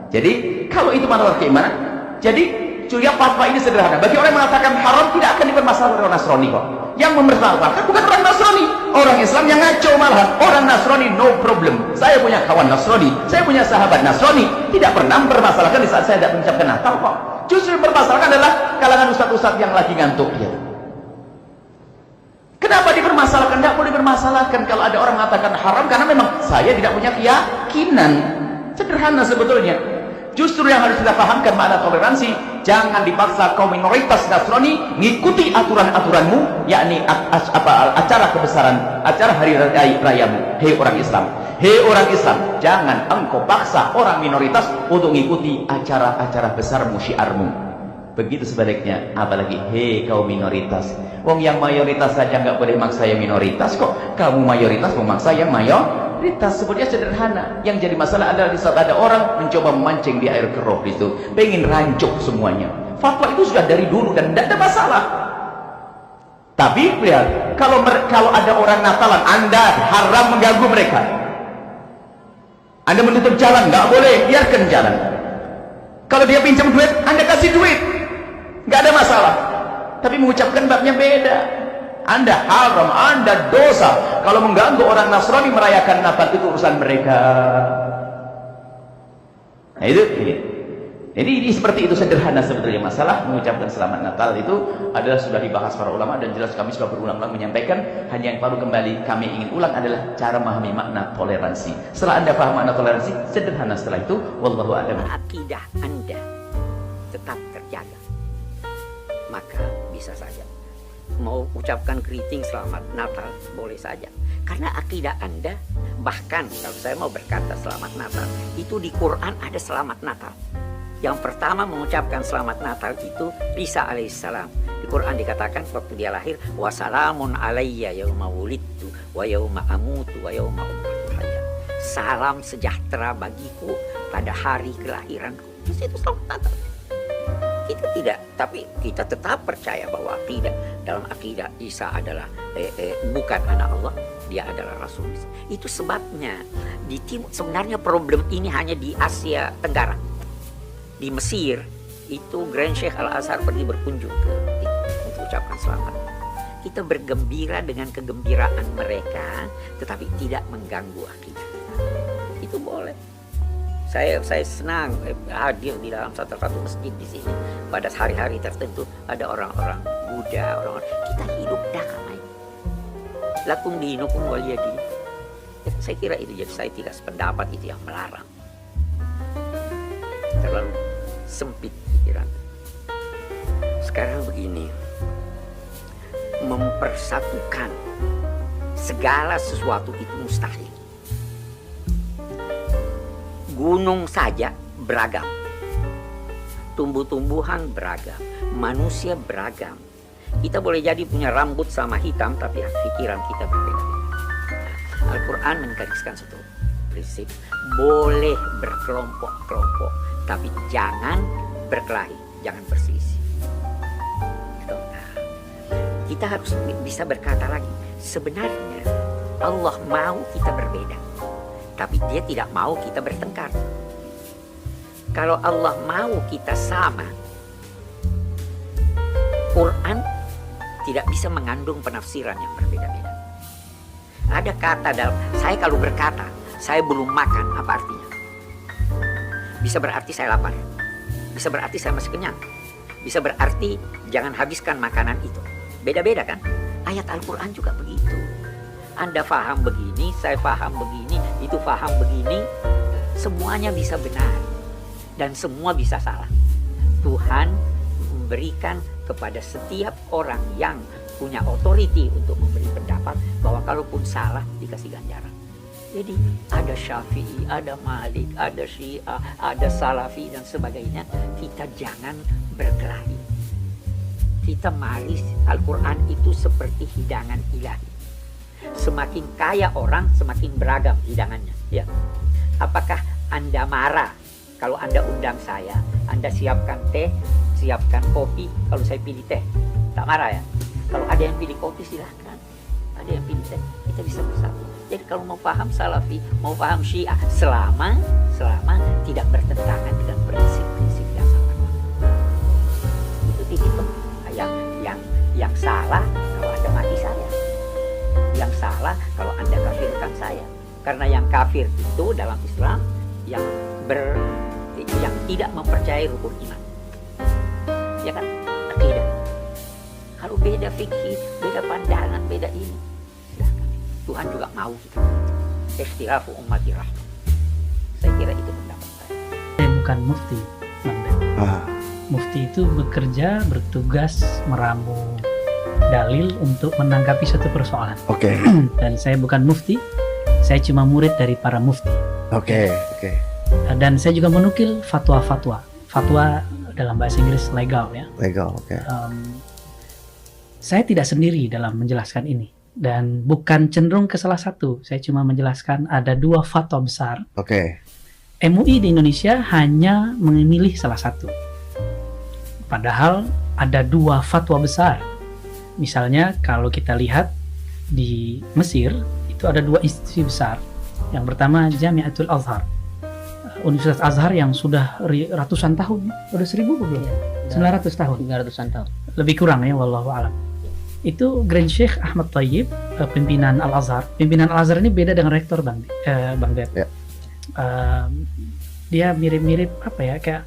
Jadi, kalau itu masalah keimanan, jadi juga fatwa ini sederhana. Bagi orang yang mengatakan haram, tidak akan dipermasalahkan orang Nasrani kok. Yang mempermasalahkan bukan orang Nasrani, orang Islam yang ngaco malahan. Orang Nasrani no problem. Saya punya kawan Nasrani, saya punya sahabat Nasrani, tidak pernah mempermasalahkan di saat saya tidak mengucapkan Natal kok. Justru yang mempermasalahkan adalah kalangan ustadz-ustadz yang lagi ngantuk dia. Kenapa dipermasalahkan? Tidak boleh dipermasalahkan kalau ada orang mengatakan haram, karena memang saya tidak punya keyakinan. Sederhana sebetulnya. Justru yang harus kita pahamkan makna toleransi, jangan dipaksa kaum minoritas Nasrani ngikuti aturan-aturanmu, yakni acara kebesaran, acara hari rayamu. Hei orang Islam, hei orang Islam, jangan engkau paksa orang minoritas untuk mengikuti acara-acara besarmu, syiarmu. Begitu sebaliknya, apalagi hei kaum minoritas. Wong yang mayoritas saja nggak boleh maksa yang minoritas kok. Kamu mayoritas memaksa yang mayoritas. Sebenarnya sederhana. Yang jadi masalah adalah di saat ada orang mencoba memancing di air keruh itu, pengen rancuk semuanya. Fatwa itu sudah dari dulu dan tidak ada masalah. Tapi lihat, kalau ada orang Natalan, Anda haram mengganggu mereka. Anda menutup jalan, nggak boleh, biarkan jalan. Kalau dia pinjam duit, Anda kasih duit, nggak ada masalah. Tapi mengucapkan babnya beda. Anda haram, Anda dosa kalau mengganggu orang Nasrani merayakan Natal, itu urusan mereka. Nah itu ini. Jadi seperti itu sederhana sebetulnya masalah mengucapkan selamat Natal itu adalah sudah dibahas para ulama dan jelas kami sudah berulang-ulang menyampaikan. Hanya yang perlu kembali kami ingin ulang adalah cara memahami makna toleransi. Setelah Anda paham makna toleransi, sederhana setelah itu. Wallahu a'lam. Akidah Anda tetap terjaga, maka bisa saja mau ucapkan greeting selamat Natal boleh saja, karena akidah Anda. Bahkan kalau saya mau berkata selamat Natal, itu di Quran ada selamat Natal. Yang pertama mengucapkan selamat Natal itu Isa alaihissalam. Di Quran dikatakan waktu dia lahir, wassalamun alayya yauma wulidtu wa yauma amutu wa yauma ub'atsu hayya. Salam sejahtera bagiku pada hari kelahiranku. Itu selamat Natal. Kita tidak, tapi kita tetap percaya bahwa tidak, dalam akidah Isa adalah bukan anak Allah, dia adalah Rasul. Itu sebabnya di timur, sebenarnya problem ini hanya di Asia Tenggara. Di Mesir itu Grand Sheikh Al-Azhar pergi berkunjung ke untuk ucapkan selamat. Kita bergembira dengan kegembiraan mereka, tetapi tidak mengganggu akidah. Itu boleh. Saya senang hadir di dalam satu masjid di sini. Pada hari-hari tertentu ada orang-orang Buddha, orang-orang kita hidup damai. Lakum dinukum waliyadin. Saya kira itu, jadi saya tidak sependapat itu yang melarang. Terlalu sempit pikiran. Sekarang begini, mempersatukan segala sesuatu itu mustahil. Gunung saja beragam, tumbuh-tumbuhan beragam, manusia beragam. Kita boleh jadi punya rambut sama hitam, tapi pikiran kita berbeda. Al-Quran menggariskan satu prinsip, boleh berkelompok-kelompok, tapi jangan berkelahi, jangan berselisih. Kita harus bisa berkata lagi, sebenarnya Allah mau kita berbeda, tapi dia tidak mau kita bertengkar. Kalau Allah mau kita sama, Quran tidak bisa mengandung penafsiran yang berbeda-beda. Ada kata dalam, saya kalau berkata, saya belum makan, apa artinya? Bisa berarti saya lapar, bisa berarti saya masih kenyang, bisa berarti jangan habiskan makanan itu. Beda-beda kan? Ayat Al-Quran juga begitu. Anda paham begini, saya paham begini, itu paham begini, semuanya bisa benar dan semua bisa salah. Tuhan memberikan kepada setiap orang yang punya otoriti untuk memberi pendapat bahwa kalaupun salah dikasih ganjaran. Jadi ada Syafi'i, ada Malik, ada Syiah, ada Salafi dan sebagainya. Kita jangan berkelahi. Kita mari, Al-Quran itu seperti hidangan ilahi. Semakin kaya orang, semakin beragam hidangannya. Ya. Apakah Anda marah kalau Anda undang saya, Anda siapkan teh, siapkan kopi, kalau saya pilih teh? Tak marah ya? Kalau ada yang pilih kopi silahkan, ada yang pilih teh, kita bisa bersatu. Jadi kalau mau paham Salafi, mau paham Syiah, selama tidak bertentangan dengan prinsip-prinsip dasar agama. Itu titik yang salah kalau Anda mati saya. Yang salah kalau Anda kafirkan saya. Karena yang kafir itu dalam Islam yang tidak mempercayai rukun iman. Ya kan? Akidah. Kalau beda fikih, beda pandangan, beda ini, silahkan. Tuhan juga mau kita. Ikhtilafu ummati rahmah. Saya kira itu pendapat saya. Saya bukan bukan mufti, Bang Den. Mufti itu bekerja, bertugas meramu dalil untuk menanggapi satu persoalan. Oke. Dan saya bukan mufti, saya cuma murid dari para mufti. Oke. Dan saya juga menukil fatwa-fatwa. Fatwa dalam bahasa Inggris legal ya. Legal, oke. Saya tidak sendiri dalam menjelaskan ini. Dan bukan cenderung ke salah satu. Saya cuma menjelaskan ada 2 fatwa besar. Oke. MUI di Indonesia hanya memilih salah satu. Padahal ada 2 fatwa besar. Misalnya kalau kita lihat di Mesir, itu ada 2 institusi besar. Yang pertama Jamiatul Azhar. Universitas Azhar yang sudah ratusan tahun. Udah 1000 belum? 900 tahun. 300-an tahun. Lebih kurang ya, wallahu a'lam. Itu Grand Sheikh Ahmad Thayyib, pimpinan Al-Azhar. Pimpinan Al-Azhar ini beda dengan rektor Bang Ded. Dia mirip-mirip apa ya, kayak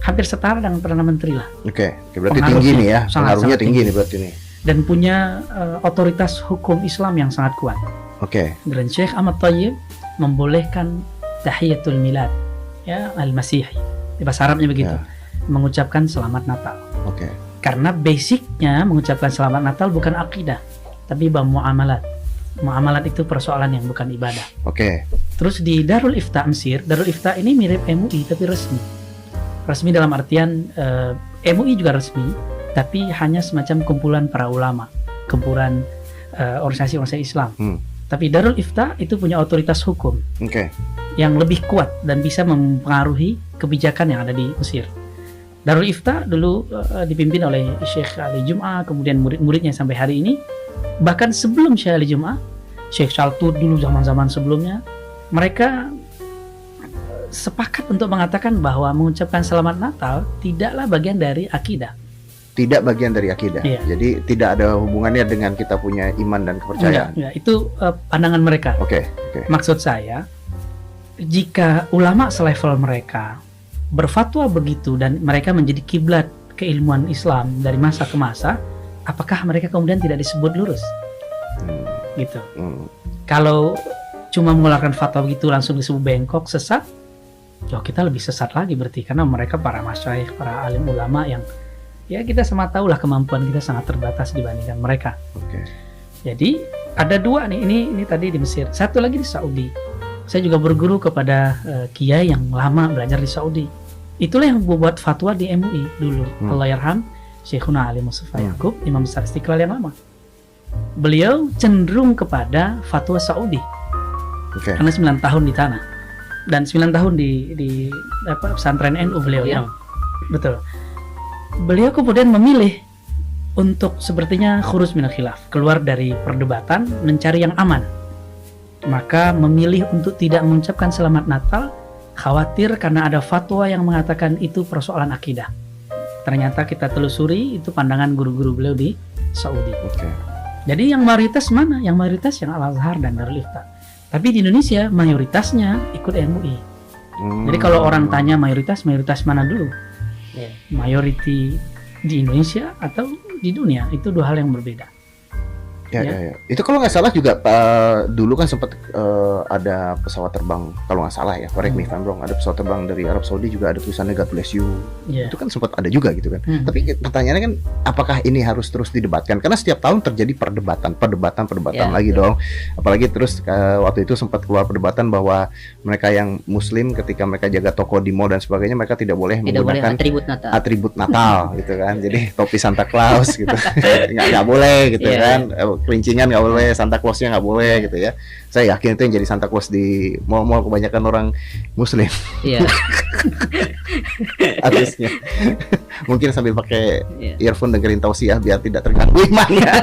hampir setara dengan Perdana Menteri lah. Oke, berarti tinggi nih ya, pengaruhnya tinggi nih berarti nih. Dan punya otoritas hukum Islam yang sangat kuat. Oke. Grand Sheikh Ahmad Thayyib membolehkan tahiyatul milad, ya, al-Masihi. Di bahasa Arabnya begitu. Mengucapkan selamat Natal. Oke. Karena basicnya mengucapkan selamat Natal bukan akidah, tapi muamalat. Muamalat itu persoalan yang bukan ibadah. Oke. Terus di Darul Ifta Mesir, Darul Ifta ini mirip MUI tapi resmi. Resmi dalam artian MUI juga resmi, tapi hanya semacam kumpulan para ulama, kumpulan organisasi-organisasi Islam. Tapi Darul Ifta itu punya otoritas hukum yang lebih kuat dan bisa mempengaruhi kebijakan yang ada di Mesir. Darul Ifta dulu dipimpin oleh Syekh Ali Jum'ah, kemudian murid-muridnya sampai hari ini. Bahkan sebelum Syekh Ali Jum'ah, Syekh Shaltut dulu zaman-zaman sebelumnya, mereka sepakat untuk mengatakan bahwa mengucapkan selamat Natal tidaklah bagian dari akidah. Tidak bagian dari akidah. Iya. Jadi tidak ada hubungannya dengan kita punya iman dan kepercayaan. Enggak, itu pandangan mereka. Oke. Maksud saya, jika ulama selevel mereka berfatwa begitu dan mereka menjadi kiblat keilmuan Islam dari masa ke masa, apakah mereka kemudian tidak disebut lurus? Gitu. Kalau cuma mengeluarkan fatwa begitu langsung disebut bengkok, sesat, kita lebih sesat lagi berarti, karena mereka para masyayikh, para alim ulama yang ya kita sama tahulah kemampuan kita sangat terbatas dibandingkan mereka. Jadi ada 2 nih, ini tadi di Mesir, satu lagi di Saudi. Saya juga berguru kepada kiai yang lama belajar di Saudi. Itulah yang membuat fatwa di MUI dulu. Allahyarham Syekhuna Ali Mustafa Yaqub, Imam Besar Istiqlal yang lama. Beliau cenderung kepada fatwa Saudi. Karena 9 tahun di tanah dan 9 tahun di pesantren NU beliau yang betul. Beliau kemudian memilih untuk sepertinya khuruj minal khilaf, keluar dari perdebatan, mencari yang aman. Maka memilih untuk tidak mengucapkan selamat Natal, khawatir karena ada fatwa yang mengatakan itu persoalan akidah. Ternyata kita telusuri itu pandangan guru-guru beliau di Saudi. Jadi yang mayoritas mana? Yang mayoritas yang Al-Azhar dan Darul Ifta. Tapi di Indonesia mayoritasnya ikut MUI. Jadi kalau orang tanya mayoritas mana dulu? Mayoriti di Indonesia atau di dunia, itu 2 hal yang berbeda. Ya. Itu kalau nggak salah juga dulu kan sempat ada pesawat terbang, kalau nggak salah ya, correct me if I'm wrong, ada pesawat terbang dari Arab Saudi juga ada tulisannya God bless you. Itu kan sempat ada juga gitu kan. Tapi pertanyaannya kan, apakah ini harus terus didebatkan? Karena setiap tahun terjadi perdebatan lagi dong. Apalagi terus waktu itu sempat keluar perdebatan bahwa mereka yang Muslim ketika mereka jaga toko di mall dan sebagainya, mereka tidak boleh menggunakan atribut Natal gitu kan. Jadi topi Santa Claus gitu nggak boleh gitu kan. Kelincingan nggak boleh, Santa Clausnya nggak boleh gitu ya. Saya yakin itu yang jadi Santa Claus di mall-mall kebanyakan orang Muslim. Artisnya mungkin sambil pakai earphone dengerin tausiah biar tidak terganggu imannya.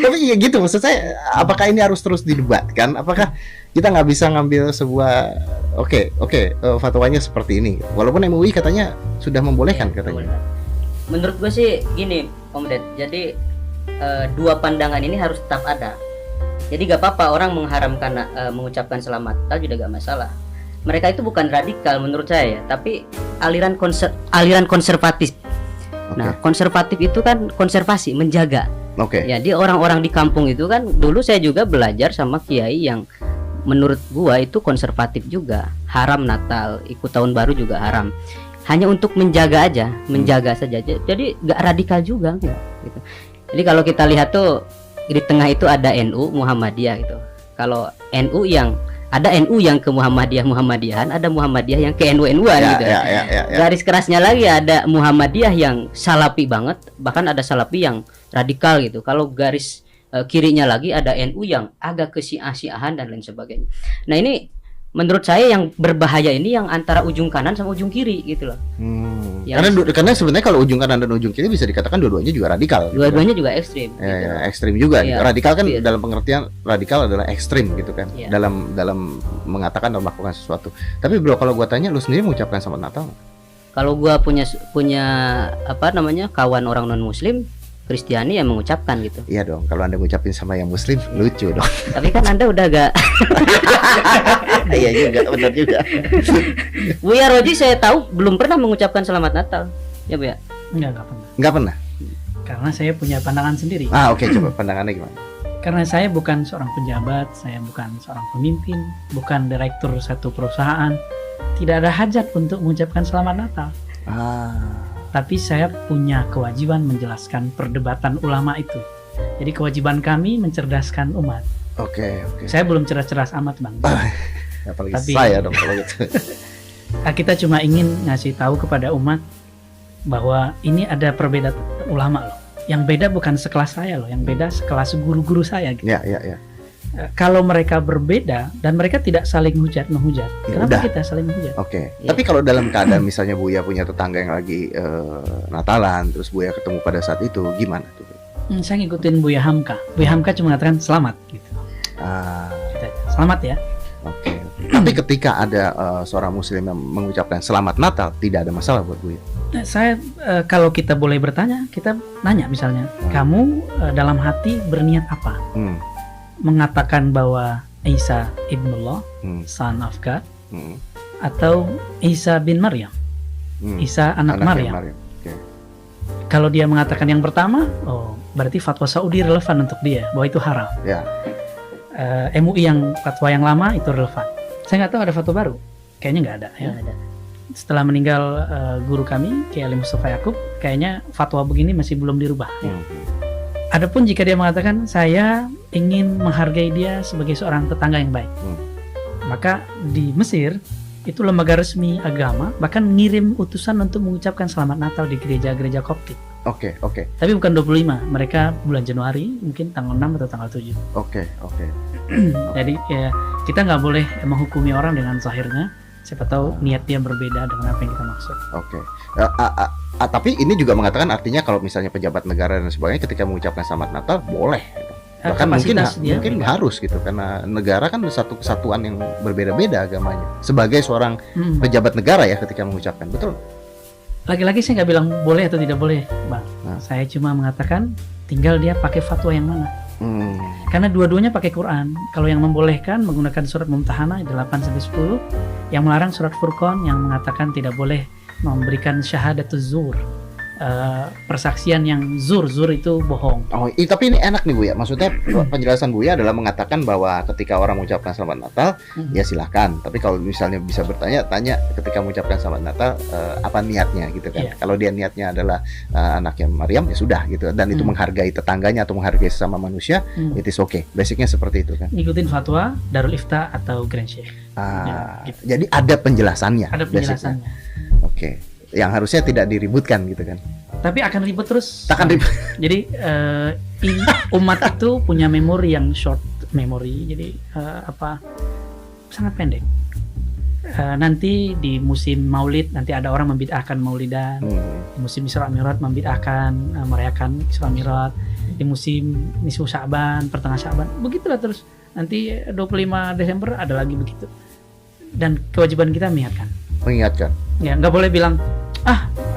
Tapi ya gitu, maksud saya, apakah ini harus terus didebatkan? Apakah kita nggak bisa ngambil sebuah fatwanya seperti ini, walaupun MUI katanya sudah membolehkan katanya. Menurut gue sih gini, Om Ded. Jadi 2 pandangan ini harus tetap ada. Jadi gak apa-apa orang mengharamkan mengucapkan selamat Natal, juga gak masalah. Mereka itu bukan radikal menurut saya ya, tapi aliran konservatif. Nah, konservatif itu kan konservasi, menjaga. Jadi orang-orang di kampung itu kan, dulu saya juga belajar sama kiai yang menurut gua itu konservatif juga. Haram Natal, ikut tahun baru juga haram. Hanya untuk menjaga aja, menjaga saja. Jadi nggak radikal juga enggak gitu. Jadi kalau kita lihat tuh di tengah itu ada NU, Muhammadiyah gitu. Kalau NU yang ada NU yang ke Muhammadiyahan, ada Muhammadiyah yang ke NU-NU-an gitu. Garis kerasnya lagi ada Muhammadiyah yang salafi banget, bahkan ada salafi yang radikal gitu. Kalau garis kirinya lagi ada NU yang agak ke Syiah-Syiahan dan lain sebagainya. Nah ini menurut saya yang berbahaya ini yang antara ujung kanan sama ujung kiri gitu loh. Karena sebenarnya kalau ujung kanan dan ujung kiri bisa dikatakan dua-duanya juga radikal. Dua-duanya juga ekstrim. Ekstrim juga. Ya, radikal kan dalam pengertian radikal adalah ekstrim gitu kan. Ya. Dalam mengatakan dan melakukan sesuatu. Tapi bro, kalau gua tanya, lu sendiri mengucapkan selamat Natal? Kalau gua punya apa namanya kawan orang non Muslim, Kristiani yang mengucapkan gitu. Iya dong, kalau Anda ngucapin sama yang Muslim lucu dong. Tapi kan Anda udah agak Iya juga, benar juga. Buya Roji saya tahu belum pernah mengucapkan selamat Natal. Ya Bu ya? Enggak pernah. Enggak pernah? Karena saya punya pandangan sendiri. Oke, coba pandangannya gimana? Karena saya bukan seorang pejabat, saya bukan seorang pemimpin, bukan direktur satu perusahaan. Tidak ada hajat untuk mengucapkan selamat Natal. Tapi saya punya kewajiban menjelaskan perdebatan ulama itu. Jadi kewajiban kami mencerdaskan umat. Oke. Saya belum cerdas-cerdas amat Bang. Apalagi Tapi saya dong kalau gitu. Kita cuma ingin ngasih tahu kepada umat bahwa ini ada perbedaan ulama loh. Yang beda bukan sekelas saya loh, yang beda sekelas guru-guru saya gitu. Ya. Kalau mereka berbeda dan mereka tidak saling menghujat, kenapa kita saling menghujat? Oke. Tapi kalau dalam keadaan misalnya Buya punya tetangga yang lagi Natalan, terus Buya ketemu pada saat itu, gimana tuh? Saya ngikutin Buya Hamka. Buya Hamka cuma mengatakan selamat gitu. Selamat ya. Oke. Tapi ketika ada seorang Muslim yang mengucapkan selamat Natal, tidak ada masalah buat Buya. Nah, saya kalau kita boleh bertanya, kita nanya misalnya, kamu dalam hati berniat apa? Mengatakan bahwa Isa ibnullah, son of God, atau Isa bin Maryam, Isa anak Maryam. Kalau dia mengatakan yang pertama, berarti fatwa Saudi relevan untuk dia bahwa itu haram. MUI yang fatwa yang lama itu relevan. Saya nggak tahu ada fatwa baru, kayaknya nggak ada. Ya. Setelah meninggal guru kami, Kiai Ali Mustafa Yakub, kayaknya fatwa begini masih belum dirubah. Ya. Adapun jika dia mengatakan saya ingin menghargai dia sebagai seorang tetangga yang baik, maka di Mesir itu lembaga resmi agama bahkan mengirim utusan untuk mengucapkan selamat Natal di gereja-gereja Koptik. Oke. Tapi bukan 25, mereka bulan Januari, mungkin tanggal 6 atau tanggal 7. Oke. Jadi ya, kita nggak boleh menghukumi orang dengan zahirnya. Siapa tahu niat dia berbeda dengan apa yang kita maksud. Oke. Tapi ini juga mengatakan artinya kalau misalnya pejabat negara dan sebagainya ketika mengucapkan selamat Natal boleh. Bahkan mungkin harus gitu, karena negara kan satu kesatuan yang berbeda-beda agamanya. Sebagai seorang pejabat negara ya ketika mengucapkan, betul? Lagi-lagi saya nggak bilang boleh atau tidak boleh, Bang. Saya cuma mengatakan tinggal dia pakai fatwa yang mana. Karena dua-duanya pakai Quran. Kalau yang membolehkan menggunakan surat Mumtahanah 8-10, yang melarang surat Furqan yang mengatakan tidak boleh memberikan syahadatuz zur, persaksian yang zur itu bohong. Tapi ini enak nih Buya. Maksudnya penjelasan Buya adalah mengatakan bahwa ketika orang mengucapkan selamat Natal, ya silahkan. Tapi kalau misalnya bisa tanya ketika mengucapkan selamat Natal apa niatnya gitu kan? Kalau dia niatnya adalah anaknya Maryam ya sudah gitu. Dan itu menghargai tetangganya atau menghargai sesama manusia, it is okay. Basicnya seperti itu kan? Ngikutin fatwa Darul Ifta atau Grand Sheikh. Gitu. Jadi ada penjelasannya. Ada penjelasannya. Oke. Yang harusnya tidak diributkan gitu kan. Tapi akan ribut terus. Jadi umat itu punya memori yang short memory. Jadi sangat pendek. Nanti di musim Maulid nanti ada orang membid'ahkan Maulidan. Di musim Isra Mi'raj membid'ahkan merayakan Isra Mi'raj. Di musim Nisfu Sya'ban, pertengahan Sya'ban, begitulah terus. Nanti 25 Desember ada lagi begitu. Dan kewajiban kita mengingatkan. Ya, nggak boleh bilang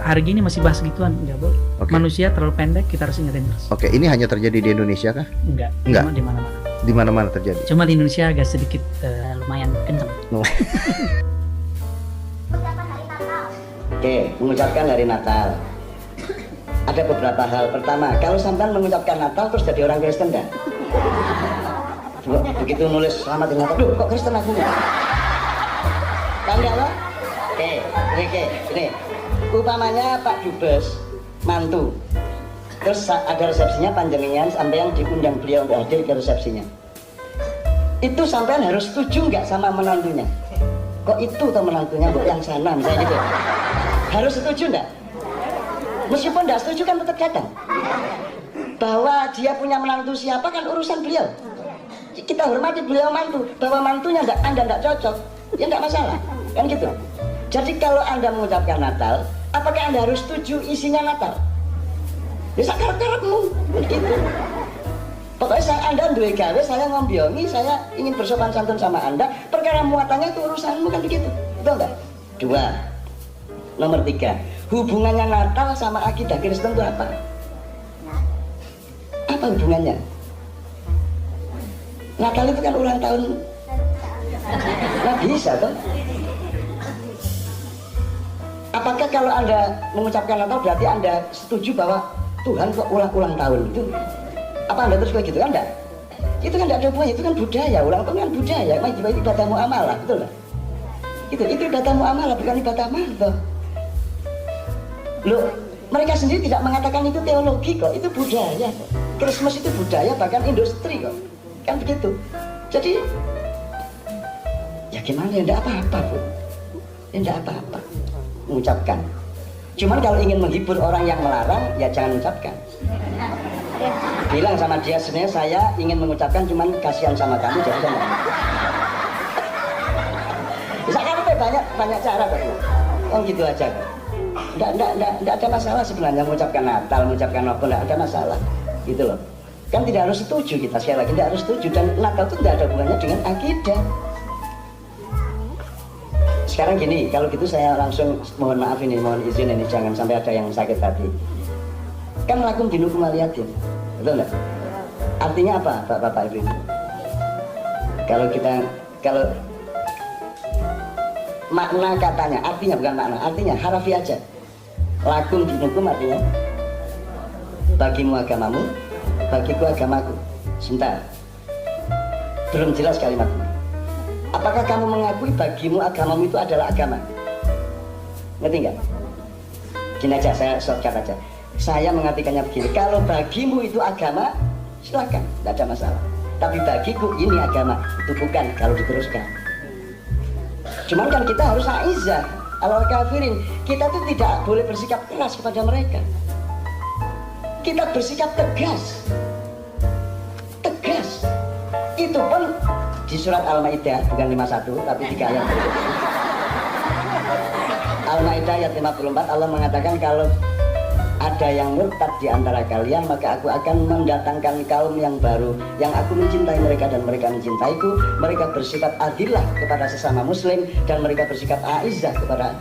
hari gini masih bahas gituan, nggak boleh. Manusia terlalu pendek, kita harus ingetin terus. Oke, ini hanya terjadi di Indonesia kah? Enggak. Di mana-mana. Di mana-mana terjadi. Cuma di Indonesia agak sedikit lumayan kencang. Oke, mengucapkan hari Natal. Ada beberapa hal. Pertama, kalau sampai mengucapkan Natal terus jadi orang Kristen enggak? begitu nulis selamat dengan Natal, kok Kristen aku? Paham nggak lo? Oke, ini umpamanya Pak Dubes mantu, terus ada resepsinya panjenengan sampai yang diundang beliau untuk hadir ke resepsinya. Itu sampean harus setuju nggak sama menantunya? Kok itu atau menantunya kok yang sana misalnya gitu? Harus setuju nggak? Meskipun nggak setuju kan tetap datang. Bahwa dia punya menantu siapa kan urusan beliau. Kita hormati beliau mantu. Bahwa mantunya Anda nggak cocok, ya nggak masalah, kan gitu. Jadi kalau Anda mengucapkan Natal, apakah Anda harus setuju isinya Natal? Ya sakarep-karepmu, begitu. Pokoknya Anda duwe gawe, saya ngombiongi, saya ingin bersopan santun sama Anda, perkara muatannya itu urusanmu, kan begitu. Betul nggak? 2. Nomor 3, hubungannya Natal sama akidah Kristen itu apa? Apa hubungannya? Natal itu kan ulang tahun. Nah bisa toh? Apakah kalau Anda mengucapkan Natal berarti Anda setuju bahwa Tuhan kok ulang tahun itu? Apa Anda terus kayak gitu kan enggak? Itu kan enggak ada hubungannya, itu kan budaya, ulang tahun kan budaya, ibadah muamalah, betul enggak? Itu ibadah muamalah bukan ibadah mardhah. Loh, mereka sendiri tidak mengatakan itu teologi kok, itu budaya kok. Christmas itu budaya bahkan industri kok. Kan begitu. Jadi ya gimana ya enggak apa-apa, Bu. Ya enggak apa-apa mengucapkan. Cuman kalau ingin menghibur orang yang melarang, ya jangan ucapkan. Bilang sama dia, sebenarnya saya ingin mengucapkan cuman kasihan sama kamu, jadi jangan. Bisa kan banyak cara kok. Oh gitu aja. Enggak ada masalah sebenarnya mengucapkan Natal, mengucapkan apa, enggak ada masalah. Gitu loh. Kan tidak harus setuju kita, sekali lagi tidak harus setuju, dan Natal itu tidak ada hubungannya dengan akidah. Sekarang gini, kalau gitu saya langsung mohon maaf ini, mohon izin ini, jangan sampai ada yang sakit hati. Kan lakum dinukum aliyatin, betul nggak? Artinya apa, Bapak Ibu? Kalau makna katanya, artinya bukan makna, artinya harafi aja. Lakum dinukum artinya bagimu agamamu, bagiku agamaku. Sebentar, belum jelas kalimatnya. Apakah kamu mengakui bagimu agamamu itu adalah agama? Ngerti nggak? Gini aja, saya shortcut aja. Saya mengartikannya begini, kalau bagimu itu agama, silakan, tidak ada masalah. Tapi bagiku ini agama, itu bukan kalau diteruskan. Cuman kan kita harus aizah, alal kafirin. Kita tuh tidak boleh bersikap keras kepada mereka. Kita bersikap tegas. Tegas. Itu pun di surat Al-Maidah, bukan 51, tapi 3 ayat. Al-Maidah ayat 54, Allah mengatakan kalau ada yang murtad di antara kalian, maka aku akan mendatangkan kaum yang baru, yang aku mencintai mereka dan mereka mencintaiku. Mereka bersikap adillah kepada sesama muslim, dan mereka bersikap a'izzah kepada